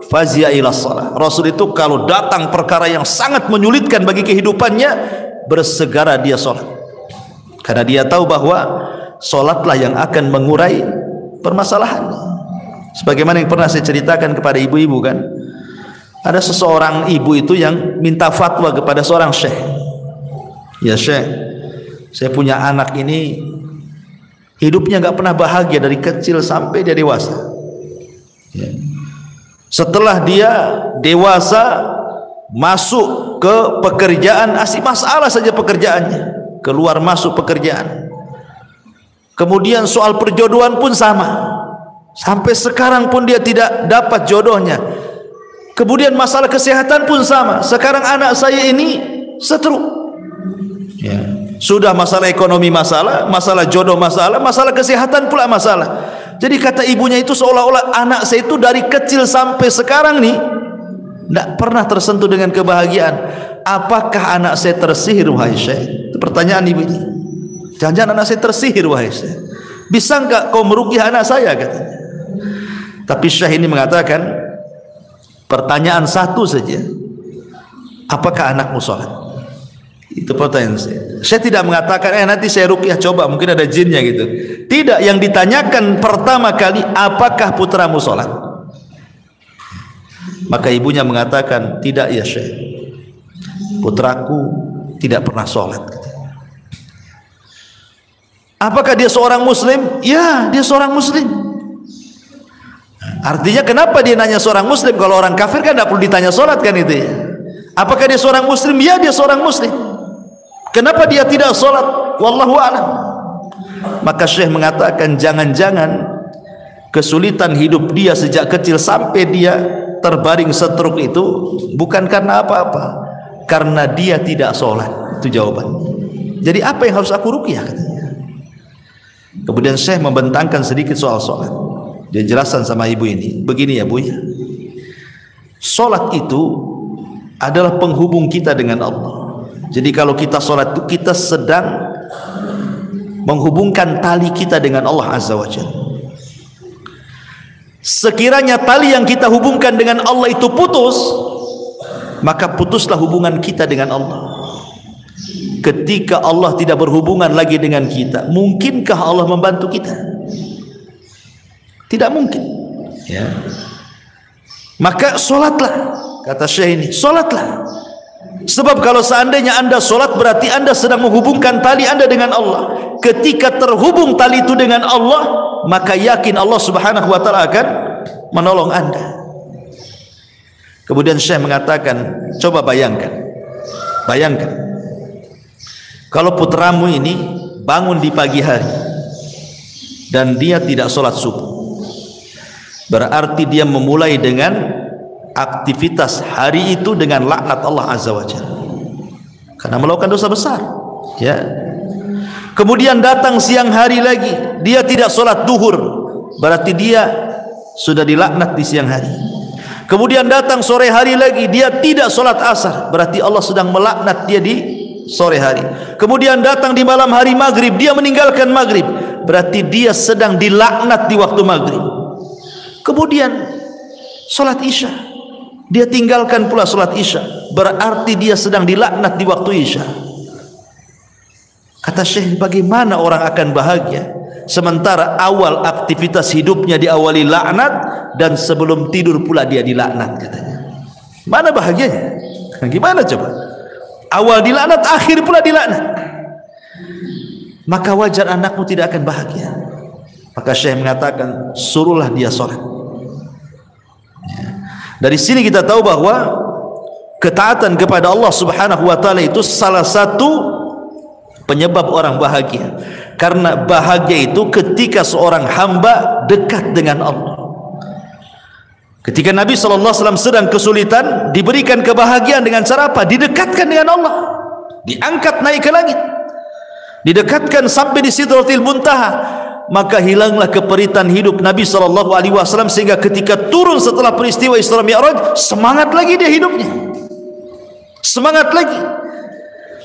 fazia ila shalah. Rasul itu kalau datang perkara yang sangat menyulitkan bagi kehidupannya, bersegera dia solat. Karena dia tahu bahwa solatlah yang akan mengurai permasalahan. Sebagaimana yang pernah saya ceritakan kepada ibu-ibu kan, ada seseorang ibu itu yang minta fatwa kepada seorang syekh. Ya syekh, saya punya anak ini hidupnya nggak pernah bahagia dari kecil sampai dia dewasa. Ya. Setelah dia dewasa masuk ke pekerjaan, asik masalah saja pekerjaannya, keluar masuk pekerjaan. Kemudian soal perjodohan pun sama, sampai sekarang pun dia tidak dapat jodohnya. Kemudian masalah kesehatan pun sama. Sekarang anak saya ini stroke. Ya. Sudah masalah ekonomi masalah, masalah jodoh masalah, masalah kesehatan pula masalah. Jadi kata ibunya itu seolah-olah anak saya itu dari kecil sampai sekarang nih tidak pernah tersentuh dengan kebahagiaan. Apakah anak saya tersihir wahai syekh? Itu pertanyaan ibu ini. Jangan-jangan anak saya tersihir wahai syekh. Bisa enggak kau meruqyah anak saya katanya. Tapi syekh ini mengatakan pertanyaan satu saja, apakah anakmu sholat? Itu pertanyaan saya. Saya tidak mengatakan nanti saya ruqyah coba mungkin ada jinnya gitu. Tidak, yang ditanyakan pertama kali, apakah putramu sholat? Maka ibunya mengatakan, tidak ya syekh, putraku tidak pernah sholat. Apakah dia seorang muslim? Ya, dia seorang muslim. Artinya kenapa dia nanya seorang muslim? Kalau orang kafir kan tidak perlu ditanya sholat kan itu ya. Apakah dia seorang muslim? Ya, dia seorang muslim. Kenapa dia tidak sholat? Wallahu a'lam. Maka syekh mengatakan jangan-jangan kesulitan hidup dia sejak kecil sampai dia terbaring stroke itu bukan karena apa-apa, karena dia tidak sholat. Itu jawabannya. Jadi apa yang harus aku ruqyah katanya. Kemudian syekh membentangkan sedikit soal sholat. Dia jelaskan sama ibu ini, begini ya bu ya, sholat itu adalah penghubung kita dengan Allah. Jadi kalau kita sholat itu kita sedang menghubungkan tali kita dengan Allah Azza wa Jalla. Sekiranya tali yang kita hubungkan dengan Allah itu putus, maka putuslah hubungan kita dengan Allah. Ketika Allah tidak berhubungan lagi dengan kita, mungkinkah Allah membantu kita? Tidak mungkin ya. Maka solatlah, kata syekh ini, solatlah. Sebab kalau seandainya anda solat berarti anda sedang menghubungkan tali anda dengan Allah. Ketika terhubung tali itu dengan Allah, maka yakin Allah subhanahu wa ta'ala akan menolong anda. Kemudian syekh mengatakan, coba bayangkan kalau putramu ini bangun di pagi hari dan dia tidak sholat subuh, berarti dia memulai dengan aktivitas hari itu dengan laknat Allah Azza wa Jalla karena melakukan dosa besar ya. Kemudian datang siang hari lagi dia tidak sholat duhur, berarti dia sudah dilaknat di siang hari. Kemudian datang sore hari lagi dia tidak sholat asar, berarti Allah sedang melaknat dia di sore hari. Kemudian datang di malam hari maghrib dia meninggalkan maghrib, berarti dia sedang dilaknat di waktu maghrib. Kemudian sholat isya dia tinggalkan pula sholat isya, berarti dia sedang dilaknat di waktu isya. Kata syekh, bagaimana orang akan bahagia sementara awal aktivitas hidupnya diawali laknat dan sebelum tidur pula dia dilaknat katanya. Mana bahagianya? Gimana coba? Awal dilaknat, akhir pula dilaknat. Maka wajar anakmu tidak akan bahagia. Maka syekh mengatakan, suruhlah dia sholat. Dari sini kita tahu bahwa ketaatan kepada Allah Subhanahu wa taala itu salah satu penyebab orang bahagia. Karena bahagia itu ketika seorang hamba dekat dengan Allah. Ketika Nabi SAW sedang kesulitan, diberikan kebahagiaan dengan cara apa? Didekatkan dengan Allah, diangkat naik ke langit, didekatkan sampai di Sidratil Muntaha. Maka hilanglah keperitan hidup Nabi SAW, sehingga ketika turun setelah peristiwa Isra Mi'raj, semangat lagi dia hidupnya, semangat lagi.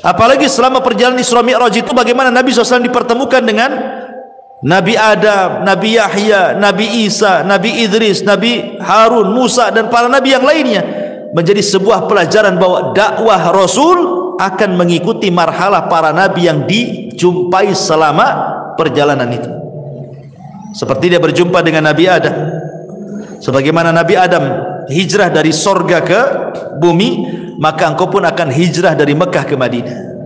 Apalagi selama perjalanan Isra Mi'raj itu bagaimana Nabi SAW dipertemukan dengan Nabi Adam, Nabi Yahya, Nabi Isa, Nabi Idris, Nabi Harun, Musa dan para Nabi yang lainnya. Menjadi sebuah pelajaran bahwa dakwah Rasul akan mengikuti marhalah para Nabi yang dijumpai selama perjalanan itu. Seperti dia berjumpa dengan Nabi Adam, sebagaimana Nabi Adam hijrah dari sorga ke bumi, maka engkau pun akan hijrah dari Mekah ke Madinah.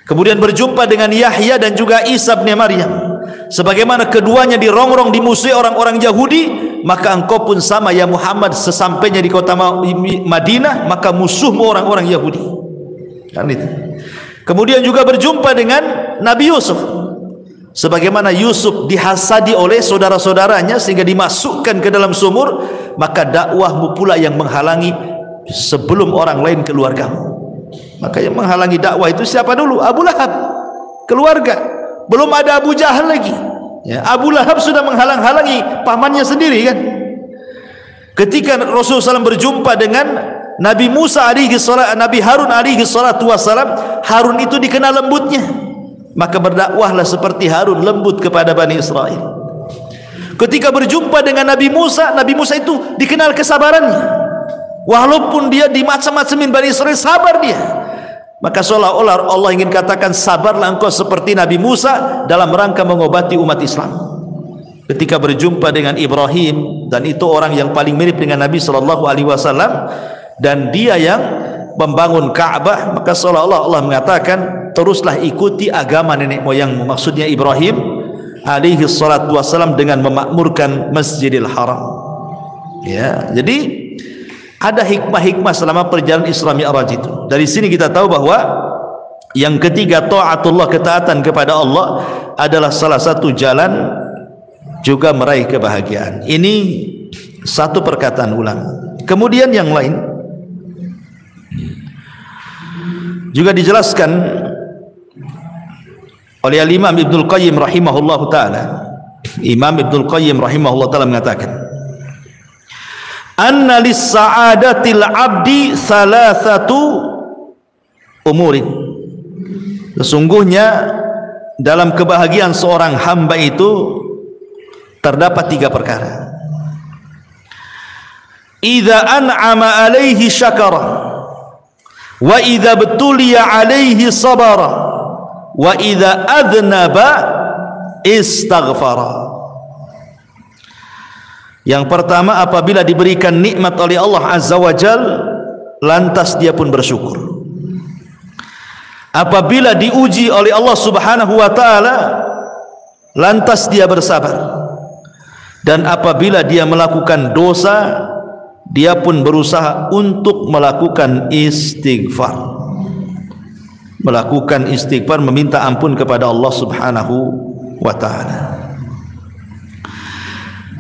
Kemudian berjumpa dengan Yahya dan juga Isa bin Maryam, sebagaimana keduanya dirongrong dimusuhi orang-orang Yahudi, maka engkau pun sama ya Muhammad, sesampainya di kota Madinah maka musuhmu orang-orang Yahudi. Kan itu. Kemudian juga berjumpa dengan Nabi Yusuf, sebagaimana Yusuf dihasadi oleh saudara-saudaranya sehingga dimasukkan ke dalam sumur, maka dakwahmu pula yang menghalangi sebelum orang lain keluargamu. Maka yang menghalangi dakwah itu siapa dulu? Abu Lahab, keluarga. Belum ada Abu Jahal lagi ya, Abu Lahab sudah menghalang-halangi pamannya sendiri kan. Ketika Rasulullah SAW berjumpa dengan Nabi Musa alaihi salam, Nabi Harun alaihi salatu wassalam, Harun itu dikenal lembutnya, maka berdakwahlah seperti Harun lembut kepada Bani Israel. Ketika berjumpa dengan Nabi Musa itu dikenal kesabarannya. Walaupun dia dimacam-macamin Bani Israel, sabar dia. Maka seolah-olah Allah ingin katakan, sabarlah engkau seperti Nabi Musa dalam rangka mengobati umat Islam. Ketika berjumpa dengan Ibrahim, dan itu orang yang paling mirip dengan Nabi SAW, dan dia yang membangun Ka'bah, maka seolah-olah Allah mengatakan, teruslah ikuti agama nenek moyangmu. Maksudnya Ibrahim alaihi salatu wassalam dengan memakmurkan Masjidil Haram. Ya, jadi ada hikmah-hikmah selama perjalanan Isra Mi'raj itu. Dari sini kita tahu bahwa yang ketiga, taatullah, ketaatan kepada Allah adalah salah satu jalan juga meraih kebahagiaan. Ini satu perkataan ulama. Kemudian yang lain juga dijelaskan oleh Imam Ibnul Qayyim rahimahullah ta'ala. Imam Ibnul Qayyim rahimahullah ta'ala mengatakan, anna lis-sa'adatil abdi thalathatu umurin. Sesungguhnya dalam kebahagiaan seorang hamba itu terdapat tiga perkara. Idza an'ama alaihi syakara, wa idza betuliya alaihi sabara, wa idza adznaba istaghfara. Yang pertama, apabila diberikan nikmat oleh Allah Azza wa Jal, lantas dia pun bersyukur. Apabila diuji oleh Allah Subhanahu wa ta'ala, lantas dia bersabar. Dan apabila dia melakukan dosa, dia pun berusaha untuk melakukan istighfar. Melakukan istighfar, meminta ampun kepada Allah Subhanahu wa ta'ala.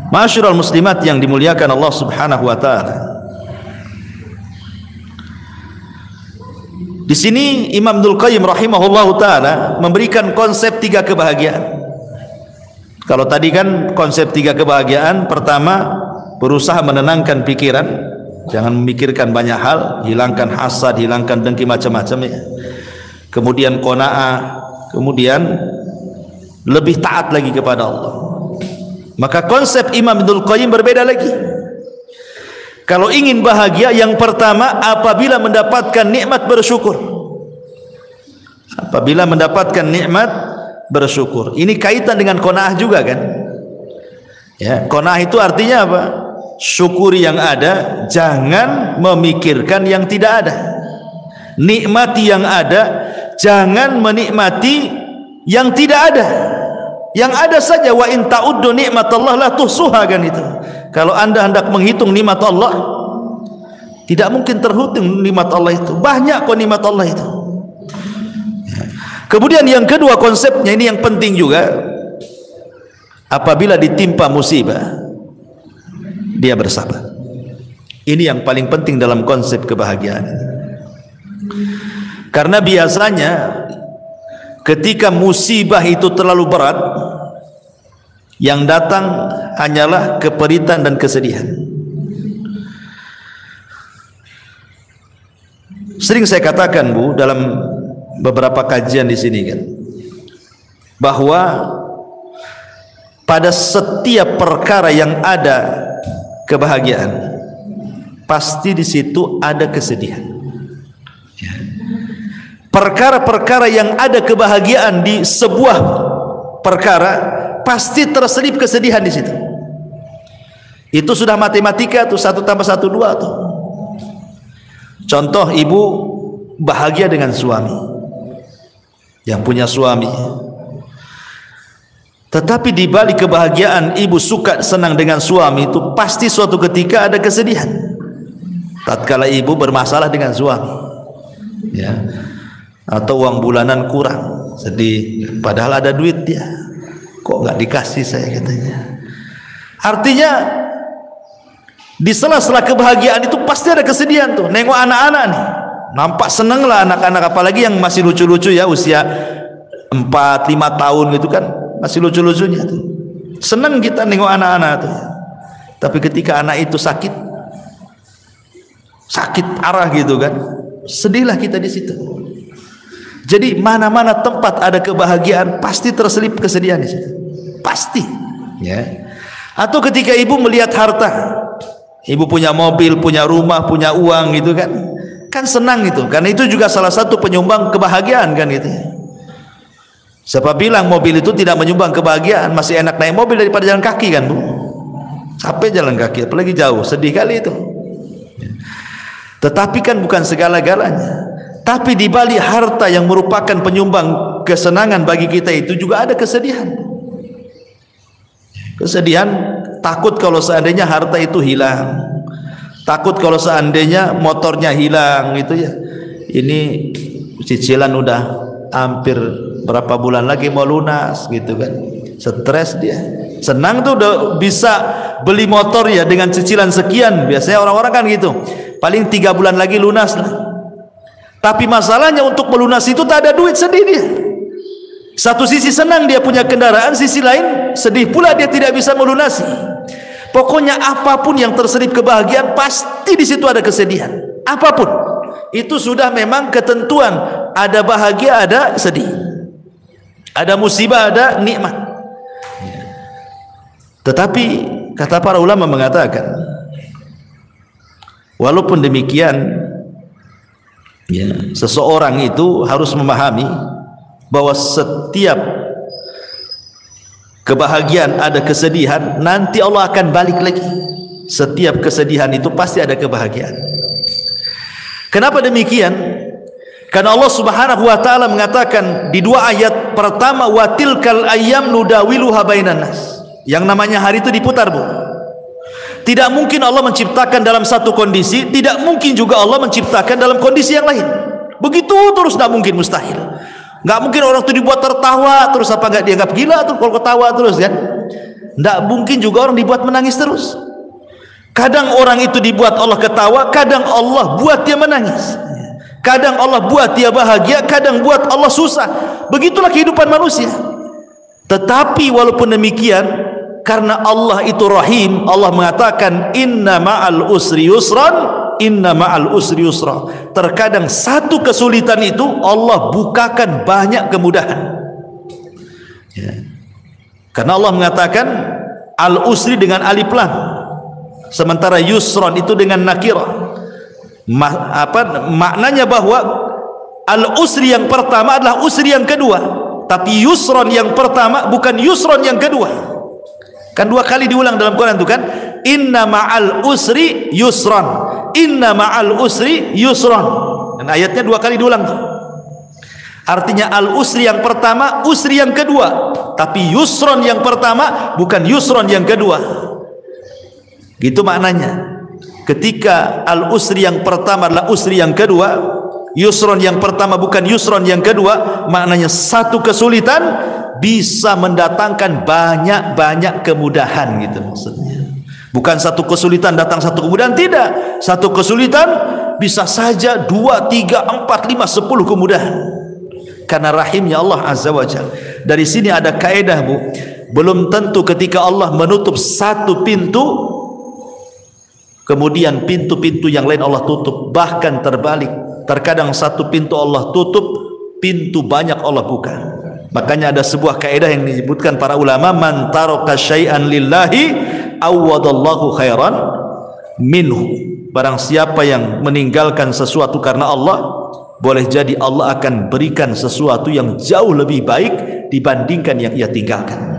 Masyarul muslimat yang dimuliakan Allah Subhanahu wa taala. Di sini Imam Ibnul Qayyim rahimahullahu taala memberikan konsep tiga kebahagiaan. Kalau tadi kan konsep tiga kebahagiaan, pertama berusaha menenangkan pikiran, jangan memikirkan banyak hal, hilangkan hasad, hilangkan dengki macam-macam ya. Kemudian qanaah, kemudian lebih taat lagi kepada Allah. Maka konsep Imam Ibnul Qayyim berbeda lagi. Kalau ingin bahagia, yang pertama apabila mendapatkan nikmat bersyukur. Apabila mendapatkan nikmat bersyukur. Ini kaitan dengan qanaah juga kan? Ya, qanaah itu artinya apa? Syukuri yang ada, jangan memikirkan yang tidak ada. Nikmati yang ada, jangan menikmati yang tidak ada. Yang ada saja. Wa in ta'uddu ni'matallah la tuhsuha, kan itu. Kalau anda hendak menghitung nikmat Allah, Tidak mungkin terhitung nikmat Allah itu. Banyak kok nikmat Allah itu. Kemudian yang kedua konsepnya ini yang penting juga. Apabila ditimpa musibah, dia bersabar. Ini yang paling penting dalam konsep kebahagiaan. Karena biasanya ketika musibah itu terlalu berat, yang datang hanyalah keperitan dan kesedihan. Sering saya katakan, Bu, dalam beberapa kajian di sini kan, bahwa pada setiap perkara yang ada kebahagiaan, pasti di situ ada kesedihan. Perkara-perkara yang ada kebahagiaan di sebuah perkara, pasti terselip kesedihan di situ. Itu sudah matematika tuh, 1 tambah 1 2 tuh. Contoh, ibu bahagia dengan suami, yang punya suami, tetapi di balik kebahagiaan ibu suka senang dengan suami itu, pasti suatu ketika ada kesedihan. Tatkala ibu bermasalah dengan suami, ya, atau uang bulanan kurang, sedih, padahal ada duit dia, kok nggak dikasih saya, katanya. Artinya di sela-sela kebahagiaan itu pasti ada kesedihan tuh. Nengok anak-anak nih, nampak seneng lah anak-anak, apalagi yang masih lucu-lucu ya, usia 4-5 tahun gitu kan, masih lucu-lucunya tuh. Seneng kita nengok anak-anak tuh. Tapi ketika anak itu sakit parah gitu kan, sedihlah kita di situ. Jadi mana-mana tempat ada kebahagiaan, pasti terselip kesedihan di situ. Pasti, ya. Atau ketika ibu melihat harta, ibu punya mobil, punya rumah, punya uang gitu kan senang itu, karena itu juga salah satu penyumbang kebahagiaan kan gitu. Siapa bilang mobil itu tidak menyumbang kebahagiaan? Masih enak naik mobil daripada jalan kaki kan, Bu. Capek jalan kaki, apalagi jauh, sedih kali itu. Tetapi kan bukan segala-galanya. Tapi di balik harta yang merupakan penyumbang kesenangan bagi kita itu juga ada kesedihan. Kesedihan, takut kalau seandainya harta itu hilang, takut kalau seandainya motornya hilang gitu ya. Ini cicilan udah hampir berapa bulan lagi mau lunas gitu kan, stres dia. Senang tuh udah bisa beli motor ya dengan cicilan sekian, biasanya orang-orang kan gitu, paling 3 bulan lagi lunas lah. Tapi masalahnya untuk melunasi itu tak ada duit, sedih dia. Satu sisi senang dia punya kendaraan, sisi lain sedih pula dia tidak bisa melunasi. Pokoknya apapun yang terselip kebahagiaan, pasti di situ ada kesedihan. Apapun itu sudah memang ketentuan, ada bahagia, ada sedih, ada musibah, ada nikmat. Tetapi kata para ulama mengatakan, walaupun demikian, ya, seseorang itu harus memahami bahwa setiap kebahagiaan ada kesedihan, nanti Allah akan balik lagi. Setiap kesedihan itu pasti ada kebahagiaan. Kenapa demikian? Karena Allah Subhanahu wa taala mengatakan di 2 ayat pertama, wa tilkal ayyam nudawiluha bainan nas. Yang namanya hari itu diputar, Bu. Tidak mungkin Allah menciptakan dalam satu kondisi, tidak mungkin juga Allah menciptakan dalam kondisi yang lain. Begitu terus, tidak mungkin, mustahil. Nggak mungkin orang itu dibuat tertawa terus, apa nggak dianggap gila tuh kalau ketawa terus kan? Nggak mungkin juga orang dibuat menangis terus. Kadang orang itu dibuat Allah ketawa, kadang Allah buat dia menangis. Kadang Allah buat dia bahagia, kadang buat Allah susah. Begitulah kehidupan manusia. Tetapi walaupun demikian, karena Allah itu Rahim, Allah mengatakan inna ma'al usri yusran, inna ma'al usri yusra. Terkadang satu kesulitan itu Allah bukakan banyak kemudahan, ya. Karena Allah mengatakan al usri dengan alif lam, sementara yusran itu dengan nakirah. Maknanya bahwa al usri yang pertama adalah usri yang kedua, tapi yusran yang pertama bukan yusran yang kedua. Kan 2 kali diulang dalam Quran itu kan, inna ma'al usri yusran, inna ma'al usri yusran. Dan ayatnya 2 kali diulang tuh. Artinya al usri yang pertama, usri yang kedua, tapi yusran yang pertama bukan yusran yang kedua. Gitu maknanya. ketika al-usri yang pertama adalah usri yang kedua, yusron yang pertama bukan yusron yang kedua, maknanya satu kesulitan bisa mendatangkan banyak-banyak kemudahan gitu maksudnya. Bukan satu kesulitan datang satu kemudahan, tidak. Satu kesulitan bisa saja 2, 3, 4, 5, 10 kemudahan. Karena rahimnya Allah Azza wa Jalla. Dari sini ada kaedah, Bu. Belum tentu ketika Allah menutup satu pintu, kemudian pintu-pintu yang lain Allah tutup. Bahkan terbalik. Terkadang satu pintu Allah tutup, pintu banyak Allah buka. Makanya ada sebuah kaedah yang disebutkan para ulama, man taraka syai'an lillahi awadallahu khairan minhu. Barang siapa yang meninggalkan sesuatu karena Allah, boleh jadi Allah akan berikan sesuatu yang jauh lebih baik dibandingkan yang ia tinggalkan.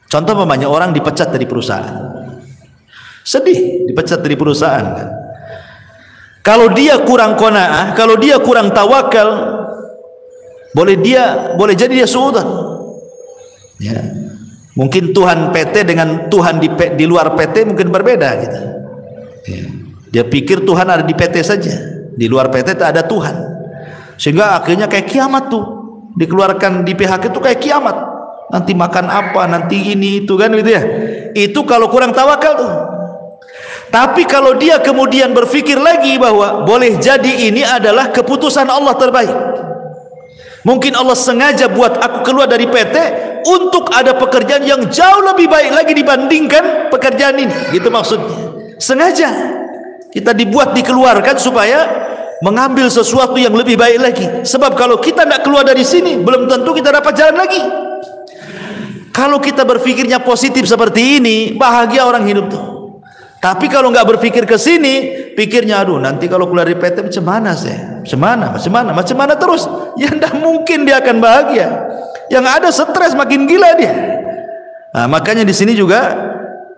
Contoh umpamanya orang dipecat dari perusahaan, sedih dipecat dari perusahaan kan? Kalau dia kurang qanaah, kalau dia kurang tawakal, boleh jadi dia suudzon. Ya. Mungkin Tuhan PT dengan Tuhan di luar PT mungkin berbeda gitu. Ya. Dia pikir Tuhan ada di PT saja, di luar PT tak ada Tuhan, sehingga akhirnya kayak kiamat tuh, dikeluarkan di PHK itu kayak kiamat. Nanti makan apa, nanti ini itu kan gitu ya. Itu kalau kurang tawakal tuh. Tapi kalau dia kemudian berpikir lagi bahwa boleh jadi ini adalah keputusan Allah terbaik, mungkin Allah sengaja buat aku keluar dari PT untuk ada pekerjaan yang jauh lebih baik lagi dibandingkan pekerjaan ini, gitu maksudnya. Sengaja kita dibuat dikeluarkan supaya mengambil sesuatu yang lebih baik lagi. Sebab kalau kita tidak keluar dari sini, belum tentu kita dapat jalan lagi. Kalau kita berpikirnya positif seperti ini, bahagia orang hidup tuh. Tapi kalau nggak berpikir ke sini, pikirnya aduh nanti kalau keluar dari PT macam mana saya? Macam mana terus? Ya tidak mungkin dia akan bahagia. Yang ada stres, makin gila dia. Nah, makanya di sini juga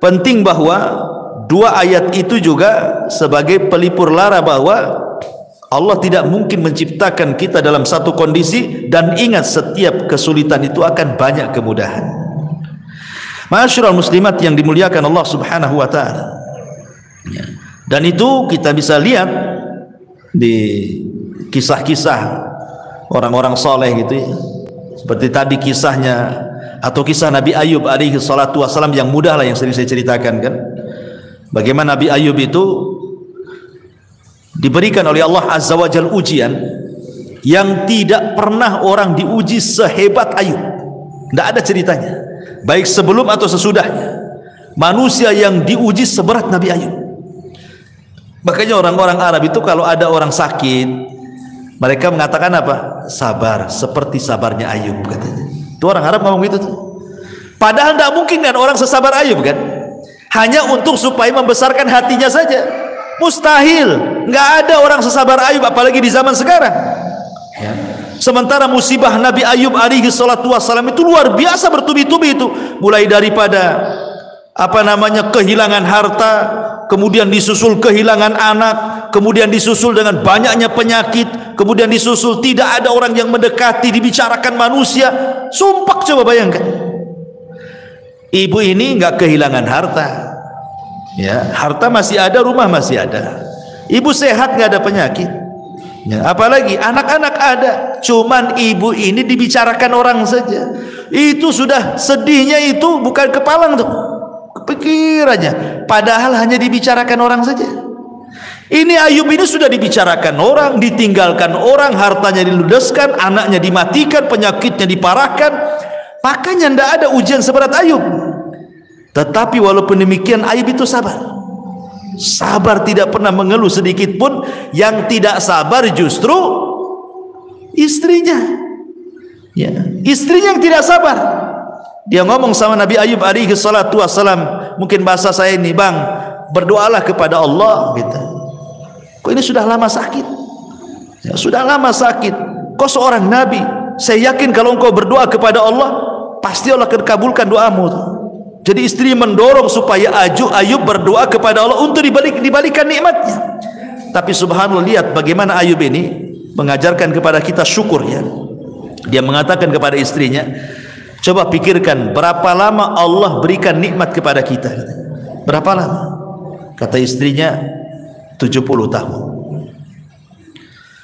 penting bahwa dua ayat itu juga sebagai pelipur lara bahwa Allah tidak mungkin menciptakan kita dalam satu kondisi, dan ingat setiap kesulitan itu akan banyak kemudahan. Ma'asyiral muslimat yang dimuliakan Allah Subhanahu wa taala. Dan itu kita bisa lihat di kisah-kisah orang-orang soleh gitu ya. Seperti tadi kisahnya atau kisah Nabi Ayub alaihi salatu wassalam yang mudah lah yang sering saya ceritakan kan. Bagaimana Nabi Ayub itu diberikan oleh Allah Azza wa Jalla ujian yang tidak pernah orang diuji sehebat Ayub. Tidak ada ceritanya, baik sebelum atau sesudahnya, manusia yang diuji seberat Nabi Ayub. Makanya orang-orang Arab itu kalau ada orang sakit, mereka mengatakan apa? Sabar seperti sabarnya Ayub katanya. Itu orang Arab ngomong gitu tuh. Padahal tidak mungkin kan orang sesabar Ayub kan? Hanya untuk supaya membesarkan hatinya saja. Mustahil. Nggak ada orang sesabar Ayub, apalagi di zaman sekarang. Ya. Sementara musibah Nabi Ayub alaihi salatu wassalam itu luar biasa bertubi-tubi itu. Mulai daripada kehilangan harta, kemudian disusul kehilangan anak, kemudian disusul dengan banyaknya penyakit, kemudian disusul tidak ada orang yang mendekati, dibicarakan manusia. Sumpah, coba bayangkan. Ibu ini nggak kehilangan harta, ya, harta masih ada, rumah masih ada, ibu sehat, nggak ada penyakit, ya, apalagi anak-anak ada, cuman ibu ini dibicarakan orang saja. Itu sudah sedihnya itu bukan kepalang tuh, pikirannya, padahal hanya dibicarakan orang saja. Ini Ayub ini sudah dibicarakan orang, ditinggalkan orang, hartanya diludeskan, anaknya dimatikan, penyakitnya diparahkan. Makanya tidak ada ujian seberat Ayub. Tetapi walaupun demikian Ayub itu sabar. Sabar, tidak pernah mengeluh sedikit pun. Yang tidak sabar justru istrinya, ya, istrinya yang tidak sabar. Dia ngomong sama Nabi Ayub alaihi salatu wassalam, mungkin bahasa saya ini, bang, berdoalah kepada Allah gitu. Kok ini sudah lama sakit, ya, sudah lama sakit, kau seorang Nabi, saya yakin kalau engkau berdoa kepada Allah pasti Allah akan kabulkan doamu. Jadi istri mendorong supaya Ayub berdoa kepada Allah untuk dibalikan nikmatnya. Tapi subhanallah, lihat bagaimana Ayub ini mengajarkan kepada kita syukur ya. Dia mengatakan kepada istrinya, coba pikirkan berapa lama Allah berikan nikmat kepada kita. Berapa lama? Kata istrinya 70 tahun.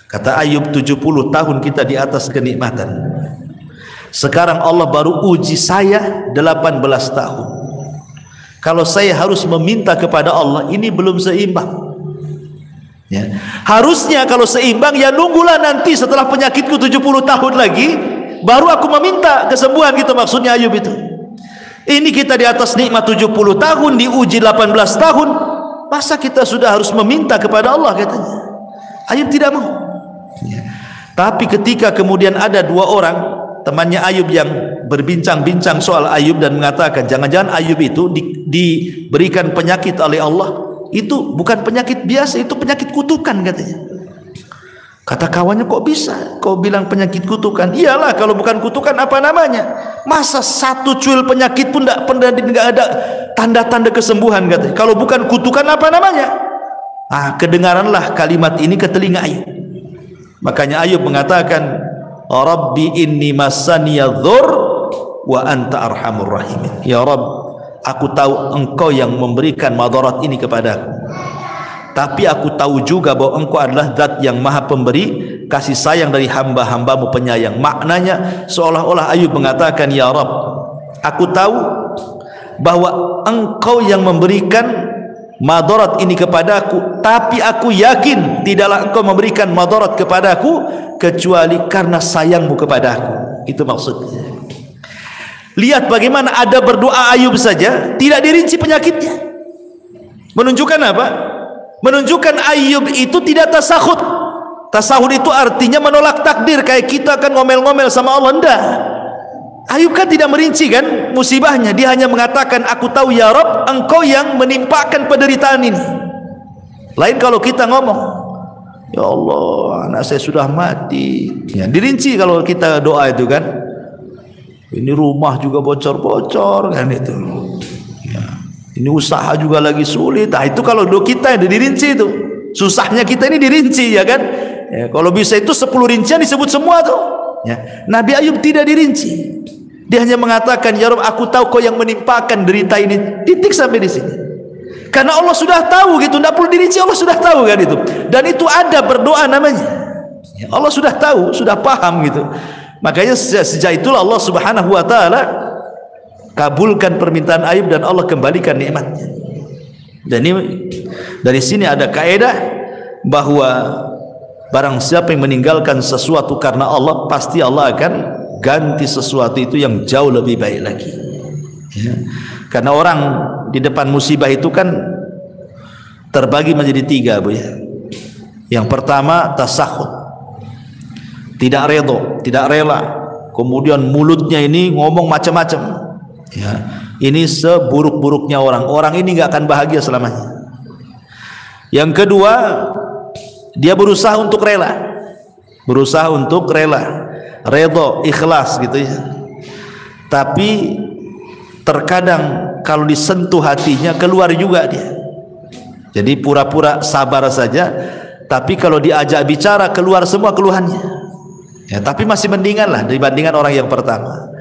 Kata Ayub, 70 tahun kita di atas kenikmatan. Sekarang Allah baru uji saya 18 tahun. Kalau saya harus meminta kepada Allah, ini belum seimbang. Ya. Harusnya kalau seimbang, ya nunggulah nanti setelah penyakitku 70 tahun lagi, baru aku meminta kesembuhan, gitu maksudnya Ayub itu. Ini kita di atas nikmat 70 tahun, diuji 18 tahun, masa kita sudah harus meminta kepada Allah, katanya. Ayub tidak mau. Ya. Tapi ketika kemudian ada dua orang temannya Ayub yang berbincang-bincang soal Ayub dan mengatakan jangan-jangan Ayub itu diberikan penyakit oleh Allah, itu bukan penyakit biasa, itu penyakit kutukan, katanya. Kata kawannya, kok bisa kau bilang penyakit kutukan? Iyalah, kalau bukan kutukan apa namanya? Masa satu cuil penyakit pun tidak ada tanda-tanda kesembuhan, katanya. Kalau bukan kutukan apa namanya? Kedengaranlah kalimat ini ke telinga Ayub. Makanya Ayub mengatakan, Rabbi inni massaniya dhur wa anta arhamur rahimin. Ya Rabb, aku tahu engkau yang memberikan madarat ini kepadaku, tapi aku tahu juga bahwa engkau adalah zat yang maha pemberi kasih sayang dari hamba-hambamu penyayang. Maknanya seolah-olah Ayub mengatakan, ya Rabb, aku tahu bahwa engkau yang memberikan madarat ini kepadaku, tapi aku yakin tidaklah engkau memberikan madarat kepadaku kecuali karena sayangmu kepadaku. Itu maksudnya. Lihat bagaimana ada berdoa Ayub saja tidak dirinci penyakitnya. Menunjukkan apa? Menunjukkan Ayub itu tidak tasahud. Tasahud itu artinya menolak takdir, kayak kita kan ngomel-ngomel sama Allah. Enggak. Ayub kan tidak merinci kan musibahnya, dia hanya mengatakan, aku tahu ya Rabb, engkau yang menimpakan penderitaan ini. Lain kalau kita ngomong, ya Allah, anak saya sudah mati, ya, dirinci kalau kita doa itu kan, ini rumah juga bocor-bocor kan itu, ya, ini usaha juga lagi sulit. Itu kalau doa kita yang dirinci itu, susahnya kita ini dirinci, ya kan, ya, kalau bisa itu 10 rincian disebut semua tuh, ya. Nabi Ayub tidak dirinci. Dia hanya mengatakan, ya Rabb, aku tahu kau yang menimpakan derita ini, titik sampai di sini. Karena Allah sudah tahu gitu, tidak perlu dirinci, Allah sudah tahu kan itu. Dan itu ada berdoa namanya. Ya, Allah sudah tahu, sudah paham gitu. Makanya sejak itulah Allah Subhanahu wa taala kabulkan permintaan Ayub dan Allah kembalikan nikmatnya. Dan ini dari sini ada kaidah bahwa barang siapa yang meninggalkan sesuatu karena Allah, pasti Allah akan ganti sesuatu itu yang jauh lebih baik lagi, ya. Karena orang di depan musibah itu kan terbagi menjadi 3, Bu, ya. Yang pertama tasahud, tidak redho, tidak rela, kemudian mulutnya ini ngomong macam-macam, ya. Ini seburuk-buruknya orang ini nggak akan bahagia selamanya. Yang kedua, dia berusaha untuk rela, redho, ikhlas gitu ya. Tapi terkadang kalau disentuh hatinya keluar juga dia. Jadi pura-pura sabar saja, tapi kalau diajak bicara keluar semua keluhannya. Ya, tapi masih mendingan lah dibandingkan orang yang pertama.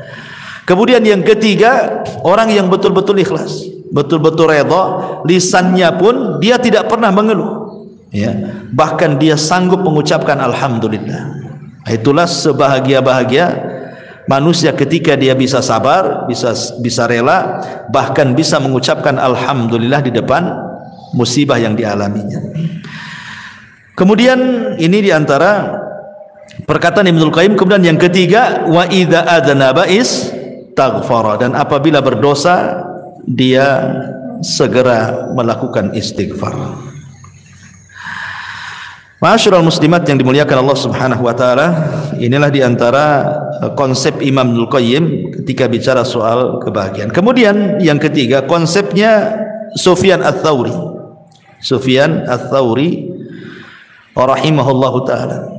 Kemudian yang ketiga, orang yang betul-betul ikhlas, betul-betul redho, lisannya pun dia tidak pernah mengeluh, ya. Bahkan dia sanggup mengucapkan alhamdulillah. Itulah sebahagia-bahagia manusia ketika dia bisa sabar, bisa rela, bahkan bisa mengucapkan alhamdulillah di depan musibah yang dialaminya. Kemudian ini diantara perkataan Ibnul Qayyim. Kemudian yang ketiga, wa idza adnaba istaghfara, dan apabila berdosa dia segera melakukan istighfar. Ma'asyiral muslimat yang dimuliakan Allah Subhanahu wa taala, inilah diantara konsep Imam Ibnul Qayyim ketika bicara soal kebahagiaan. Kemudian yang ketiga, konsepnya Sufyan Ats-Tsauri. Sufyan Ats-Tsauri rahimahullahu taala.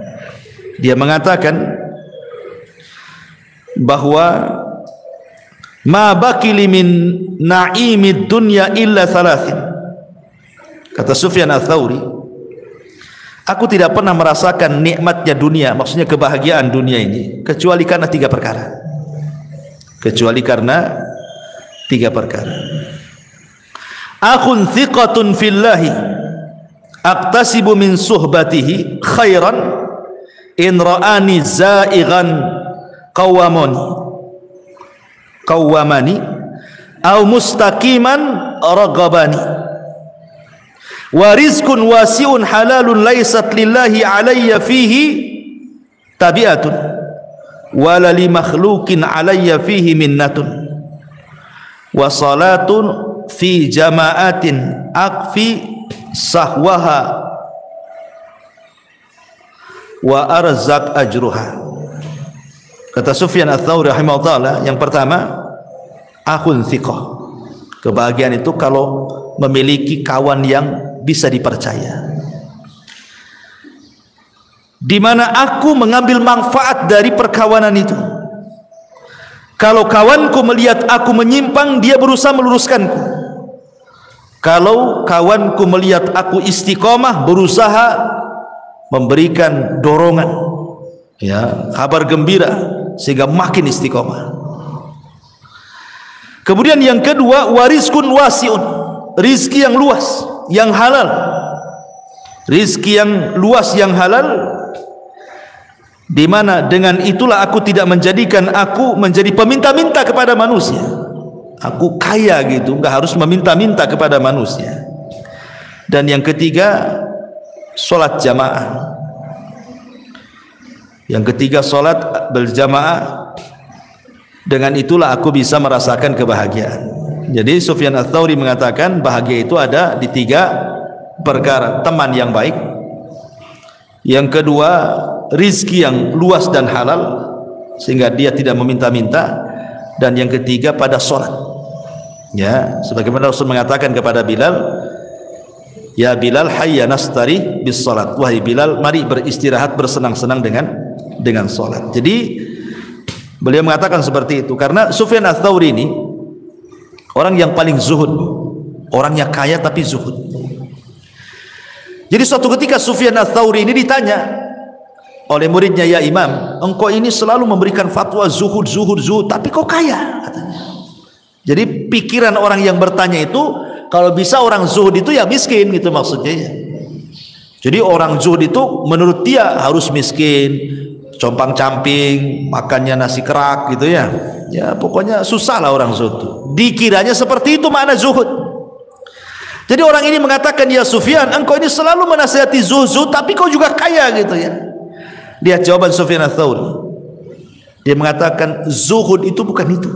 Dia mengatakan bahwa ma baqili min na'imid dunya illa thalathin. Kata Sufyan Ats-Tsauri, aku tidak pernah merasakan nikmatnya dunia, maksudnya kebahagiaan dunia ini, kecuali karena 3 perkara. akhun thiqatun fillahi aqtasibu min suhbatihi khairan in ra'ani za'ighan qawwamani aw mustaqiman ragabani wa rizqun wasi'un halalun laysat lillahi alayya fihi tabi'atun wa la li makhluqin alayya fihi minnatun wa salatun fi jama'atin akfi sahwaha wa arzak ajruha. Kata Sufyan Ats-Tsauri rahimahullah, yang pertama akhun thiqah. Kebahagiaan itu kalau memiliki kawan yang bisa dipercaya, di mana aku mengambil manfaat dari perkawanan itu. Kalau kawanku melihat aku menyimpang, dia berusaha meluruskanku. Kalau kawanku melihat aku istiqomah, berusaha memberikan dorongan, ya, kabar gembira sehingga makin istiqomah. Kemudian yang kedua, warizkun wasiun, rizki yang luas, yang halal. Rizki yang luas, yang halal, di mana dengan itulah aku tidak menjadikan aku menjadi peminta-minta kepada manusia. Aku kaya gitu, nggak harus meminta-minta kepada manusia. Dan yang ketiga, sholat jamaah. Yang ketiga, sholat berjamaah. Dengan itulah aku bisa merasakan kebahagiaan. Jadi Sufyan Ats-Tsauri mengatakan bahagia itu ada di 3 perkara: teman yang baik, yang kedua rizki yang luas dan halal sehingga dia tidak meminta-minta, dan yang ketiga pada sholat. Ya, sebagaimana Rasul mengatakan kepada Bilal, ya Bilal, hayya nastari bis sholat, wahai Bilal, mari beristirahat, bersenang-senang dengan sholat. Jadi beliau mengatakan seperti itu karena Sufyan Ats-Tsauri ini orang yang paling zuhud, orangnya kaya tapi zuhud. Jadi suatu ketika Sufyan Ats-Tsauri ini ditanya oleh muridnya, ya Imam, engkau ini selalu memberikan fatwa zuhud, tapi kok kaya? Katanya. Jadi pikiran orang yang bertanya itu, kalau bisa orang zuhud itu ya miskin gitu maksudnya ya. Jadi orang zuhud itu menurut dia harus miskin, compang-camping, makannya nasi kerak gitu ya. Ya pokoknya susah lah orang zuhud. Dikiranya seperti itu makna zuhud. Jadi orang ini mengatakan, ya Sufyan, engkau ini selalu menasihati zuhud, tapi kau juga kaya gitu ya. Lihat jawaban Sufyan Ats-Tsauri. Dia mengatakan zuhud itu bukan itu.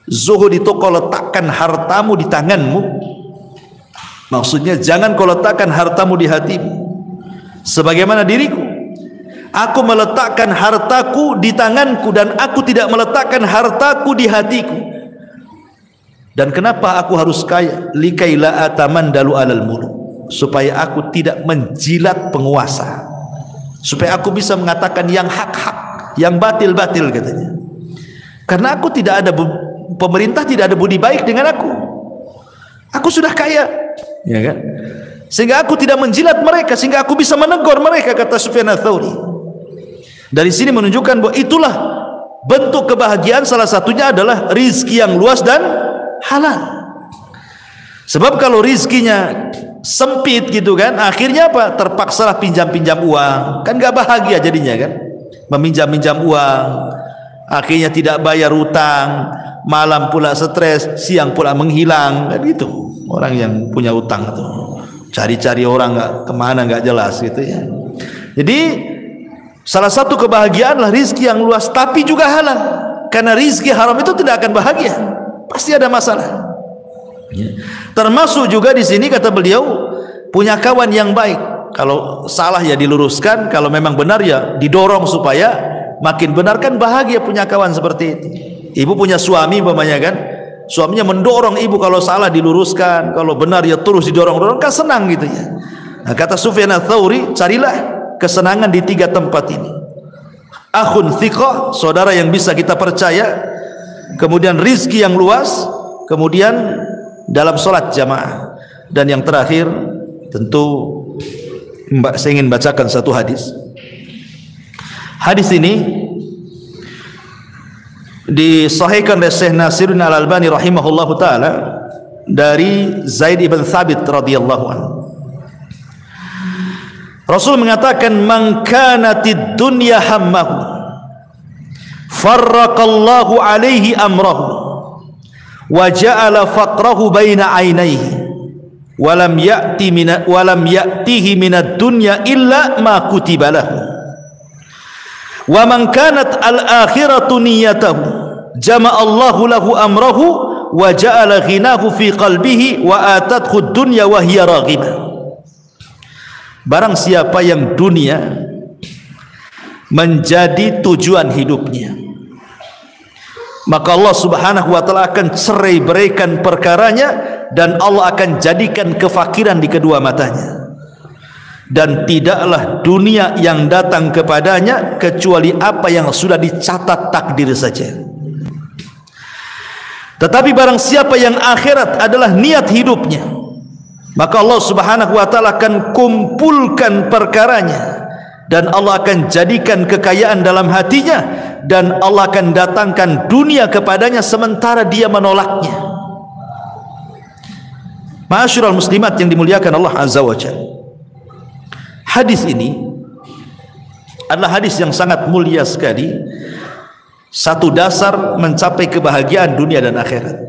Zuhud itu kau letakkan hartamu di tanganmu. Maksudnya jangan kau letakkan hartamu di hatimu. Sebagaimana diriku, aku meletakkan hartaku di tanganku dan aku tidak meletakkan hartaku di hatiku. Dan kenapa aku harus kaya? Likaila atamandalu alal muluk, supaya aku tidak menjilat penguasa, supaya aku bisa mengatakan yang hak-hak, yang batil-batil katanya. Karena aku tidak ada, pemerintah tidak ada budi baik dengan aku. Aku sudah kaya, ya kan? Sehingga aku tidak menjilat mereka, sehingga aku bisa menegur mereka, kata Sufyan Ats-Tsauri. Dari sini menunjukkan bahwa itulah bentuk kebahagiaan, salah satunya adalah rizki yang luas dan halal. Sebab kalau rizkinya sempit gitu kan, akhirnya apa? Terpaksalah pinjam-pinjam uang, kan gak bahagia jadinya kan. Meminjam-minjam uang, akhirnya tidak bayar utang, malam pula stres, siang pula menghilang, kan gitu. Orang yang punya utang itu cari-cari orang nggak kemana, nggak jelas gitu ya. Jadi salah satu kebahagiaan adalah rizki yang luas tapi juga halal. Karena rizki haram itu tidak akan bahagia, pasti ada masalah. Ya. Termasuk juga di sini kata beliau, punya kawan yang baik. Kalau salah ya diluruskan, kalau memang benar ya didorong supaya makin benar, kan bahagia punya kawan seperti itu. Ibu punya suami umpamanya kan, suaminya mendorong ibu, kalau salah diluruskan, kalau benar ya terus didorong-dorong, kan senang gitu ya. Nah, kata Sufyan Ats-Tsauri, carilah kesenangan di 3 tempat ini. Akhun thiqah, saudara yang bisa kita percaya, kemudian rizki yang luas, kemudian dalam sholat jamaah, dan yang terakhir tentu saya ingin bacakan satu hadis. Hadis ini disahihkan oleh Syekh Nasiruddin Al-Albani rahimahullahu taala dari Zaid ibn Thabit radhiyallahu anhu. Rasul mengatakan, "Man kanatid dunya hammahu, farraqallahu alaihi amrahu, wa ja'ala faqrahu baina 'ainaihi, wa lam ya'tihi minad dunya illa ma kutiba lahu. Wa man kanat al-akhiratu niyyatahu, jama'allahu lahu amrahu, wa ja'ala ghinahu fi qalbihi, wa atathu ad-dunya wa hiya raghibah." Barang siapa yang dunia menjadi tujuan hidupnya, maka Allah subhanahu wa ta'ala akan cerai beraikan perkaranya, dan Allah akan jadikan kefakiran di kedua matanya, dan tidaklah dunia yang datang kepadanya kecuali apa yang sudah dicatat takdir saja. Tetapi barang siapa yang akhirat adalah niat hidupnya, maka Allah subhanahu wa ta'ala akan kumpulkan perkaranya, dan Allah akan jadikan kekayaan dalam hatinya, dan Allah akan datangkan dunia kepadanya sementara dia menolaknya. Ma'asyiral muslimat yang dimuliakan Allah azza wa jalla, hadis ini adalah hadis yang sangat mulia sekali, satu dasar mencapai kebahagiaan dunia dan akhirat.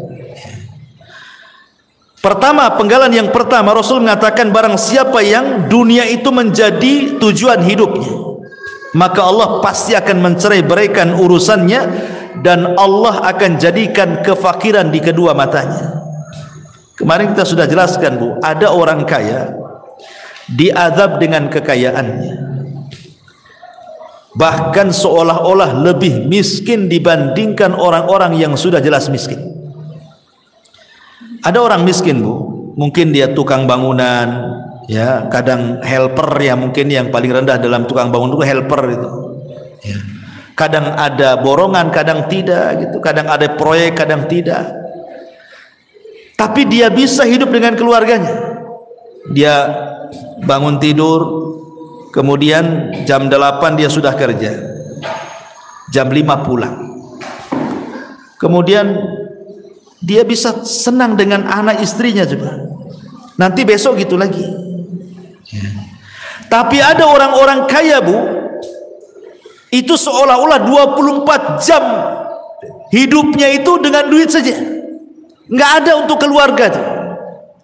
Pertama, penggalan yang pertama, Rasul mengatakan barang siapa yang dunia itu menjadi tujuan hidupnya, maka Allah pasti akan mencerai beraikan urusannya, dan Allah akan jadikan kefakiran di kedua matanya. Kemarin kita sudah jelaskan, Bu, ada orang kaya diazab dengan kekayaannya, bahkan seolah-olah lebih miskin dibandingkan orang-orang yang sudah jelas miskin. Ada orang miskin, Bu, mungkin dia tukang bangunan, ya, kadang helper, ya, mungkin yang paling rendah dalam tukang bangun itu helper itu, ya. Kadang ada borongan, kadang tidak, gitu. Kadang ada proyek, kadang tidak. Tapi dia bisa hidup dengan keluarganya. Dia bangun tidur, kemudian jam 8 dia sudah kerja, jam 5 pulang. Kemudian dia bisa senang dengan anak istrinya, coba. Nanti besok gitu lagi, ya. Tapi ada orang-orang kaya, Bu, itu seolah-olah 24 jam hidupnya itu dengan duit saja, nggak ada untuk keluarga tuh.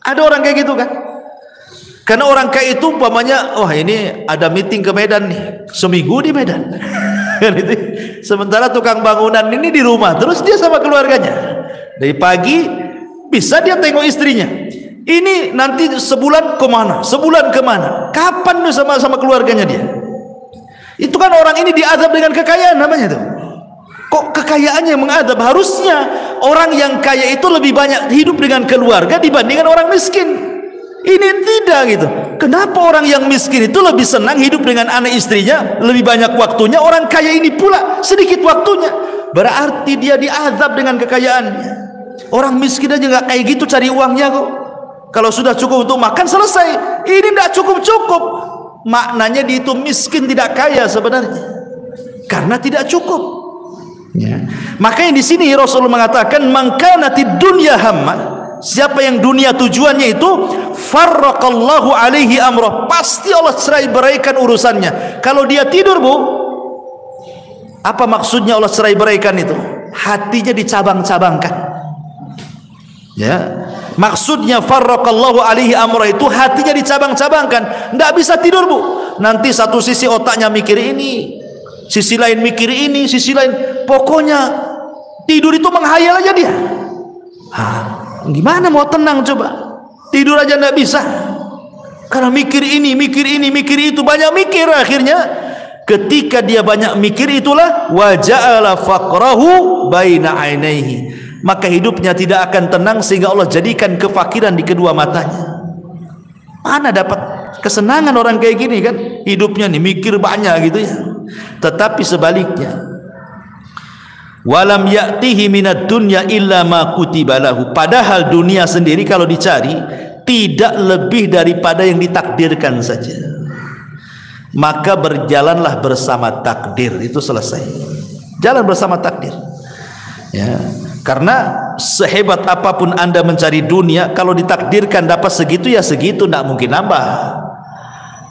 Ada orang kayak gitu kan? Karena orang kaya itu umpamanya, wah, ini ada meeting ke Medan nih, seminggu di Medan. Sementara tukang bangunan ini di rumah terus, dia sama keluarganya. Dari pagi bisa dia tengok istrinya, ini nanti sebulan kemana, sebulan kemana, kapan sama keluarganya dia. Itu kan orang ini diazab dengan kekayaan namanya tuh. Kok kekayaannya yang mengadab? Harusnya orang yang kaya itu lebih banyak hidup dengan keluarga dibandingkan orang miskin. Ini tidak gitu. Kenapa orang yang miskin itu lebih senang hidup dengan anak istrinya, lebih banyak waktunya? Orang kaya ini pula sedikit waktunya. Berarti dia diazab dengan kekayaannya. Orang miskin aja nggak kayak gitu cari uangnya kok. Kalau sudah cukup untuk makan selesai. Ini tidak cukup-cukup. Maknanya dia itu miskin, tidak kaya sebenarnya, karena tidak cukup, ya. Makanya di sini Rasulullah mengatakan, "Man kanatid dunya hamma", siapa yang dunia tujuannya itu, farraqallahu alaihi amrah, pasti Allah cerai beraikan urusannya. Kalau dia tidur, Bu, apa maksudnya Allah cerai beraikan itu? Hatinya dicabang-cabangkan, ya. Maksudnya farraqallahu alaihi amrah itu hatinya dicabang-cabangkan, tidak bisa tidur, Bu. Nanti satu sisi otaknya mikir ini, sisi lain mikir ini, sisi lain, pokoknya tidur itu menghayal aja dia. Gimana mau tenang coba? Tidur aja tidak bisa, karena mikir ini, mikir ini, mikir itu, banyak mikir. Akhirnya ketika dia banyak mikir, itulah wa ja'ala faqrahu baina ainaihi, maka hidupnya tidak akan tenang, sehingga Allah jadikan kefakiran di kedua matanya. Mana dapat kesenangan orang kayak gini kan? Hidupnya nih mikir banyak gitu ya. Tetapi sebaliknya, walam ya'tihi minad dunya illa ma kutiba lahu, padahal dunia sendiri kalau dicari tidak lebih daripada yang ditakdirkan saja. Maka berjalanlah bersama takdir, itu selesai. Jalan bersama takdir, ya. Karena sehebat apapun Anda mencari dunia, kalau ditakdirkan dapat segitu ya segitu, tidak mungkin nambah.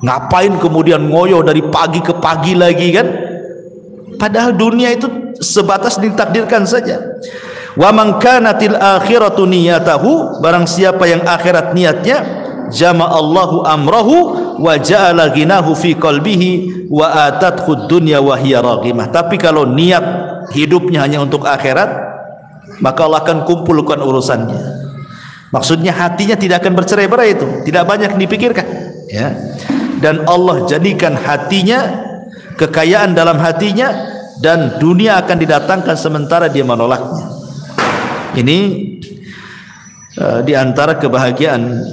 Ngapain kemudian ngoyo dari pagi ke pagi lagi kan? Padahal dunia itu sebatas ditakdirkan saja. Wa man kanatil akhiratu niyatahu, barang siapa yang akhirat niatnya, jama'allahu amrahu wa ja'ala ghinahu fi qalbihi wa atathu dunya wa hiya raghimah. Tapi kalau niat hidupnya hanya untuk akhirat, maka Allah akan kumpulkan urusannya. Maksudnya hatinya tidak akan bercerai-berai, itu tidak banyak dipikirkan, ya. Dan Allah jadikan hatinya, kekayaan dalam hatinya, dan dunia akan didatangkan sementara dia menolaknya. Ini di antara kebahagiaan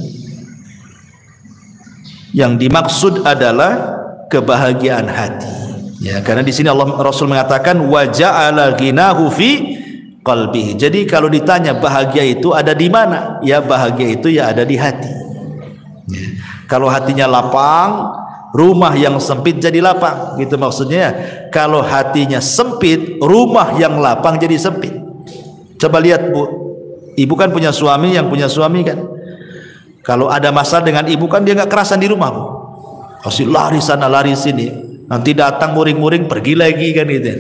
yang dimaksud adalah kebahagiaan hati, ya. Karena di sini Allah Rasul mengatakan wa ja'ala ghinahu fi qalbihi. Jadi kalau ditanya bahagia itu ada di mana? Ya bahagia itu ya ada di hati, ya. Kalau hatinya lapang, rumah yang sempit jadi lapang, gitu maksudnya. Kalau hatinya sempit, rumah yang lapang jadi sempit. Coba lihat Bu, ibu kan punya suami, yang punya suami kan, kalau ada masalah dengan ibu kan dia nggak kerasan di rumah Bu, pasti lari sana lari sini, nanti datang muring-muring pergi lagi kan gitu.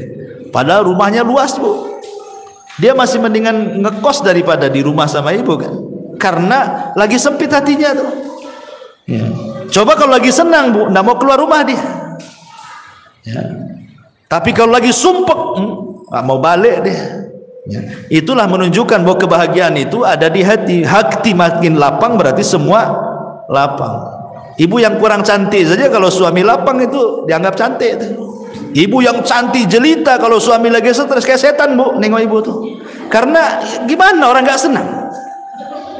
Padahal rumahnya luas Bu, dia masih mendingan ngekos daripada di rumah sama ibu kan, karena lagi sempit hatinya tuh, ya. Coba kalau lagi senang Bu, nggak mau keluar rumah dia, ya. Tapi kalau lagi sumpek, nggak mau balik dia, ya. Itulah menunjukkan bahwa kebahagiaan itu ada di hati. Hati makin lapang berarti semua lapang. Ibu yang kurang cantik saja kalau suami lapang itu dianggap cantik tuh. Ibu yang cantik jelita kalau suami lagi stres kayak setan Bu, nengok ibu tuh. Karena gimana, orang nggak senang,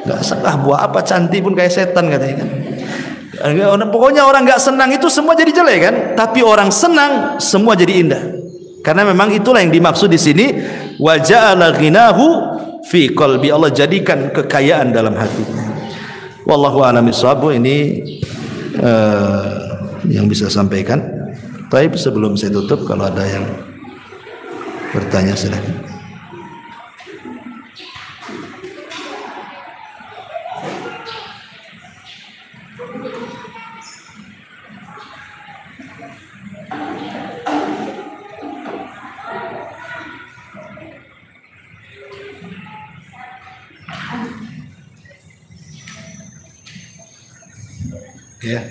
nggak senang. Buat apa cantik pun kayak setan katanya kan. Pokoknya orang nggak senang itu semua jadi jelek kan. Tapi orang senang semua jadi indah. Karena memang itulah yang dimaksud di sini, wa ja'ala ghinahu fi qalbi. Allah jadikan kekayaan dalam hatinya. Wallahu a'lam bishawab. Ini yang bisa sampaikan. Tapi sebelum saya tutup, kalau ada yang bertanya silakan. Ya.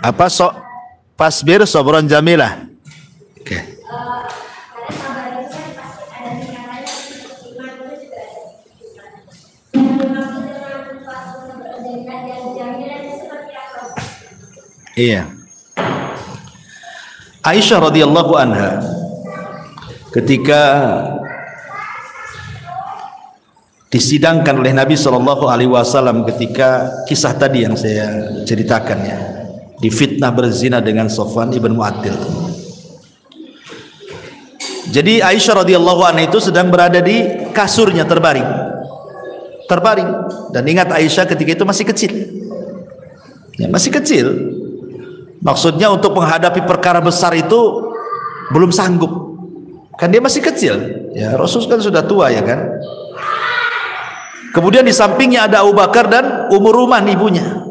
Apa sok pasbir sabron jamilah. Oke. Iya. Aisyah radhiyallahu anha ketika disidangkan oleh Nabi SAW, ketika kisah tadi yang saya ceritakan ya, difitnah berzina dengan Safwan ibn Mu'attil. Jadi Aisyah radhiyallahu anha itu sedang berada di kasurnya terbaring. Dan ingat Aisyah ketika itu masih kecil. Ya, masih kecil. Maksudnya untuk menghadapi perkara besar itu belum sanggup. Kan dia masih kecil. Ya, Rasul kan sudah tua ya kan. Kemudian di sampingnya ada Abu Bakar dan Ummu Ruman ibunya.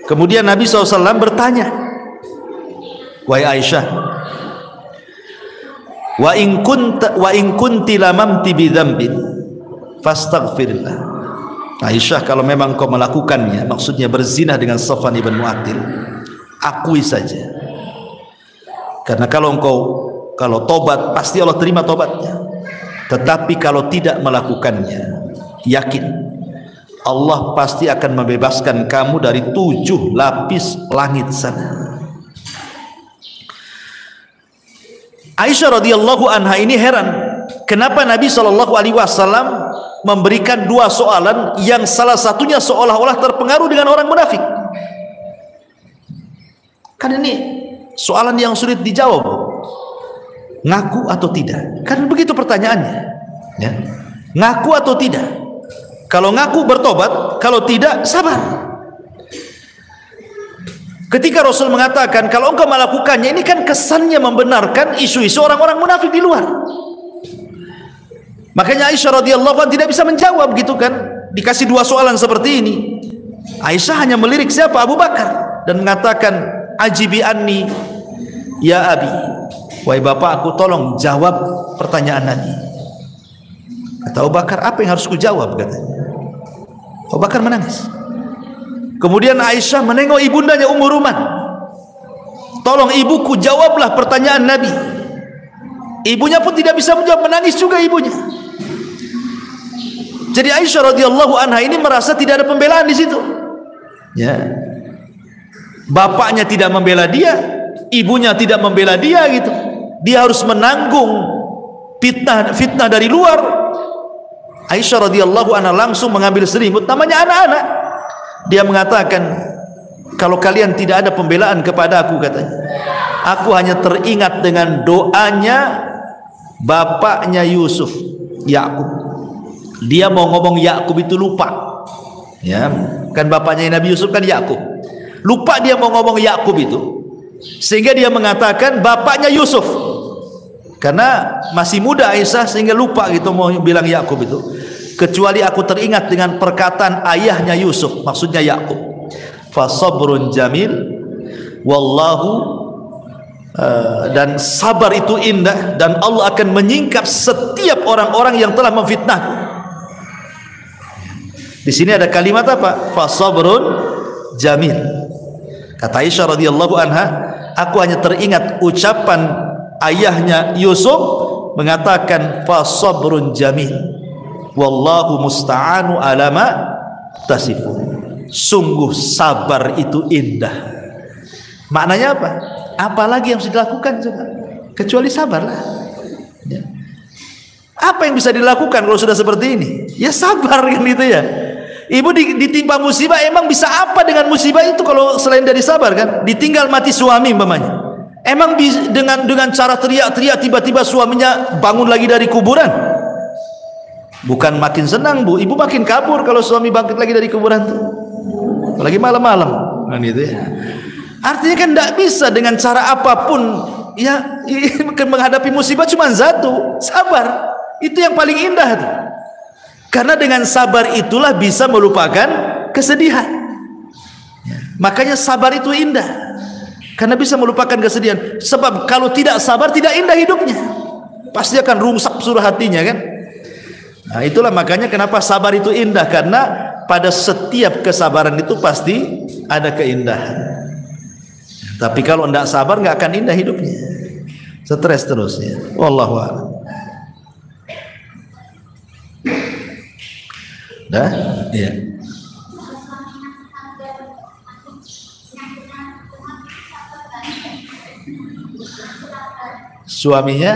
Kemudian Nabi SAW bertanya, wahai Aisyah, wa in kunti lamamti bi dzambin fastaghfirillah. Aisyah, kalau memang kau melakukannya, maksudnya berzina dengan Safwan ibn Mu'attil, akui saja. Karena kalau tobat pasti Allah terima tobatnya. Tetapi kalau tidak melakukannya, yakin Allah pasti akan membebaskan kamu dari 7 lapis langit sana. Aisyah radhiyallahu anha ini heran, kenapa Nabi SAW memberikan 2 soalan yang salah satunya seolah-olah terpengaruh dengan orang munafik. Kan ini soalan yang sulit dijawab. Ngaku atau tidak? Kan begitu pertanyaannya. Ya. Ngaku atau tidak? Kalau ngaku bertobat, kalau tidak sabar. Ketika Rasul mengatakan kalau engkau melakukannya, ini kan kesannya membenarkan isu-isu orang-orang munafik di luar. Makanya Aisyah radhiyallahu anha tidak bisa menjawab gitu kan. Dikasih dua soalan seperti ini. Aisyah hanya melirik siapa? Abu Bakar, dan mengatakan, ajibi anni ya abi, wahai bapak aku, tolong jawab pertanyaan Nabi. Kata Abu Bakar, apa yang harus kujawab? Katanya. Abu Bakar menangis. Kemudian Aisyah menengok ibundanya Ummu Ruman, tolong ibuku jawablah pertanyaan Nabi. Ibunya pun tidak bisa menjawab, menangis juga ibunya. Jadi Aisyah radhiyallahu anha ini merasa tidak ada pembelaan di situ. Ya. Bapaknya tidak membela dia, ibunya tidak membela dia gitu. Dia harus menanggung fitnah dari luar. Aisyah radhiyallahu anha langsung mengambil selimut, namanya anak-anak. Dia mengatakan, kalau kalian tidak ada pembelaan kepada aku, katanya, aku hanya teringat dengan doanya bapaknya Yusuf, Yakub. Dia mau ngomong Yakub itu lupa. Ya, kan bapaknya Nabi Yusuf kan Yakub. Lupa dia mau ngomong Yakub itu, sehingga dia mengatakan bapaknya Yusuf. Karena masih muda Aisyah, sehingga lupa gitu mau bilang Yakub itu. Kecuali aku teringat dengan perkataan ayahnya Yusuf, maksudnya Yakub. Fa sabrun jamil wallahu, dan sabar itu indah, dan Allah akan menyingkap setiap orang-orang yang telah memfitnahku. Di sini ada kalimat apa? Fa sabrun jamil. Kata Aisyah radhiyallahu anha, aku hanya teringat ucapan ayahnya Yusuf mengatakan fa sabrun jamil wallahu musta'anu ala ma tasifun. Sungguh sabar itu indah. Maknanya apa? Apalagi yang harus dilakukan coba? Kecuali sabarlah. Ya. Apa yang bisa dilakukan kalau sudah seperti ini? Ya sabar kan itu ya. Ibu ditimpa musibah, emang bisa apa dengan musibah itu kalau selain dari sabar kan? Ditinggal mati suami umpamanya. Emang dengan cara teriak-teriak tiba-tiba suaminya bangun lagi dari kuburan? Bukan makin senang bu, ibu makin kabur kalau suami bangkit lagi dari kuburan tuh. Apalagi malam-malam kan gitu ya. Artinya kan tidak bisa dengan cara apapun ya menghadapi musibah, cuma satu, sabar. Itu yang paling indah tuh. Karena dengan sabar itulah bisa melupakan kesedihan. Ya. Makanya sabar itu indah. Karena bisa melupakan kesedihan. Sebab kalau tidak sabar, tidak indah hidupnya. Pasti akan rusak seluruh hatinya kan. Nah itulah makanya kenapa sabar itu indah. Karena pada setiap kesabaran itu pasti ada keindahan. Tapi kalau tidak sabar, nggak akan indah hidupnya. Stres terusnya. Wallahu a'lam. Dah? Iya. Suaminya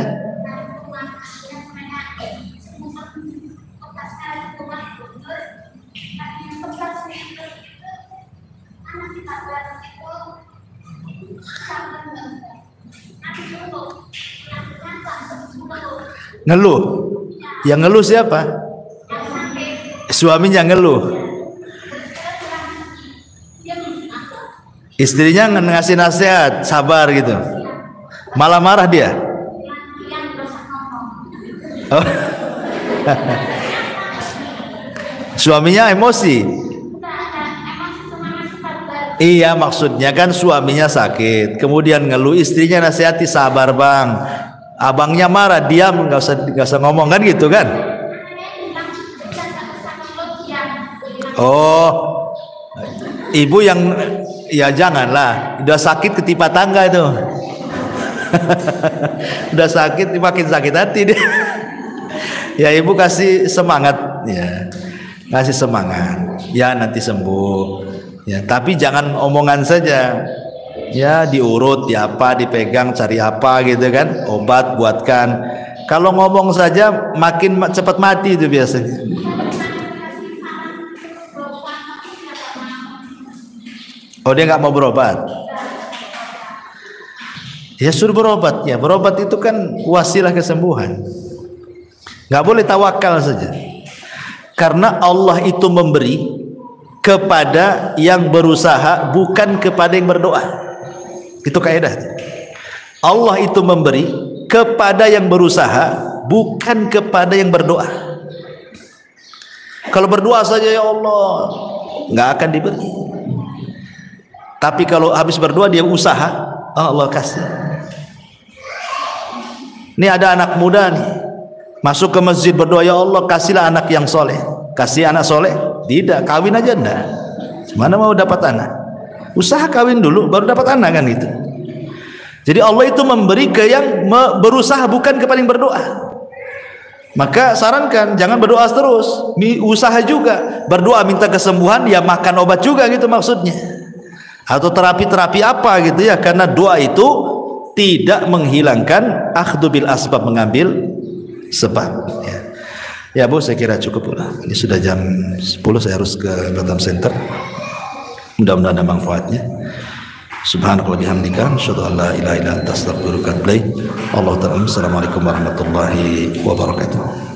ngeluh. Yang ngeluh siapa? Suaminya ngeluh. Istrinya ngasih nasihat, sabar gitu. Malah marah dia. Oh. Suaminya emosi. Iya, maksudnya kan suaminya sakit, kemudian ngeluh, istrinya nasihati, sabar bang. Abangnya marah, diam, nggak usah ngomong kan gitu kan? Oh, ibu yang ya janganlah, udah sakit ketipa tangga itu. Udah sakit makin sakit hati dia. Ya ibu kasih semangat ya, kasih semangat ya, nanti sembuh ya, tapi jangan omongan saja ya, diurut ya, apa dipegang, cari apa gitu kan, obat buatkan. Kalau ngomong saja makin cepat mati itu biasanya. Oh dia nggak mau berobat. Ya suruh berobat. Ya berobat itu kan wasilah kesembuhan. Nggak boleh tawakal saja. Karena Allah itu memberi kepada yang berusaha, bukan kepada yang berdoa. Itu kaidah. Allah itu memberi kepada yang berusaha, bukan kepada yang berdoa. Kalau berdoa saja ya Allah, nggak akan diberi. Tapi kalau habis berdoa dia usaha, Allah kasih. Ini ada anak muda nih, masuk ke masjid berdoa, ya Allah kasihlah anak yang soleh. Kasih anak soleh? Tidak, kawin aja enggak. Mana mau dapat anak? Usaha kawin dulu baru dapat anak kan gitu. Jadi Allah itu memberi ke yang berusaha, bukan kepada yang berdoa. Maka sarankan jangan berdoa terus, usaha juga. Berdoa minta kesembuhan, ya makan obat juga gitu maksudnya. Atau terapi-terapi apa gitu ya, karena doa itu tidak menghilangkan akhdhu bil asbab, mengambil sebab ya. Ya Bu, saya kira cukup lah. Ini sudah jam 10, saya harus ke Batam Center. Mudah-mudahan ada manfaatnya. Subhanakallah bihamdika, asyhadu an la ilaha illa anta, astaghfiruka wa atubu ilaik. Allahu ta'ala. Assalamualaikum warahmatullahi wabarakatuh.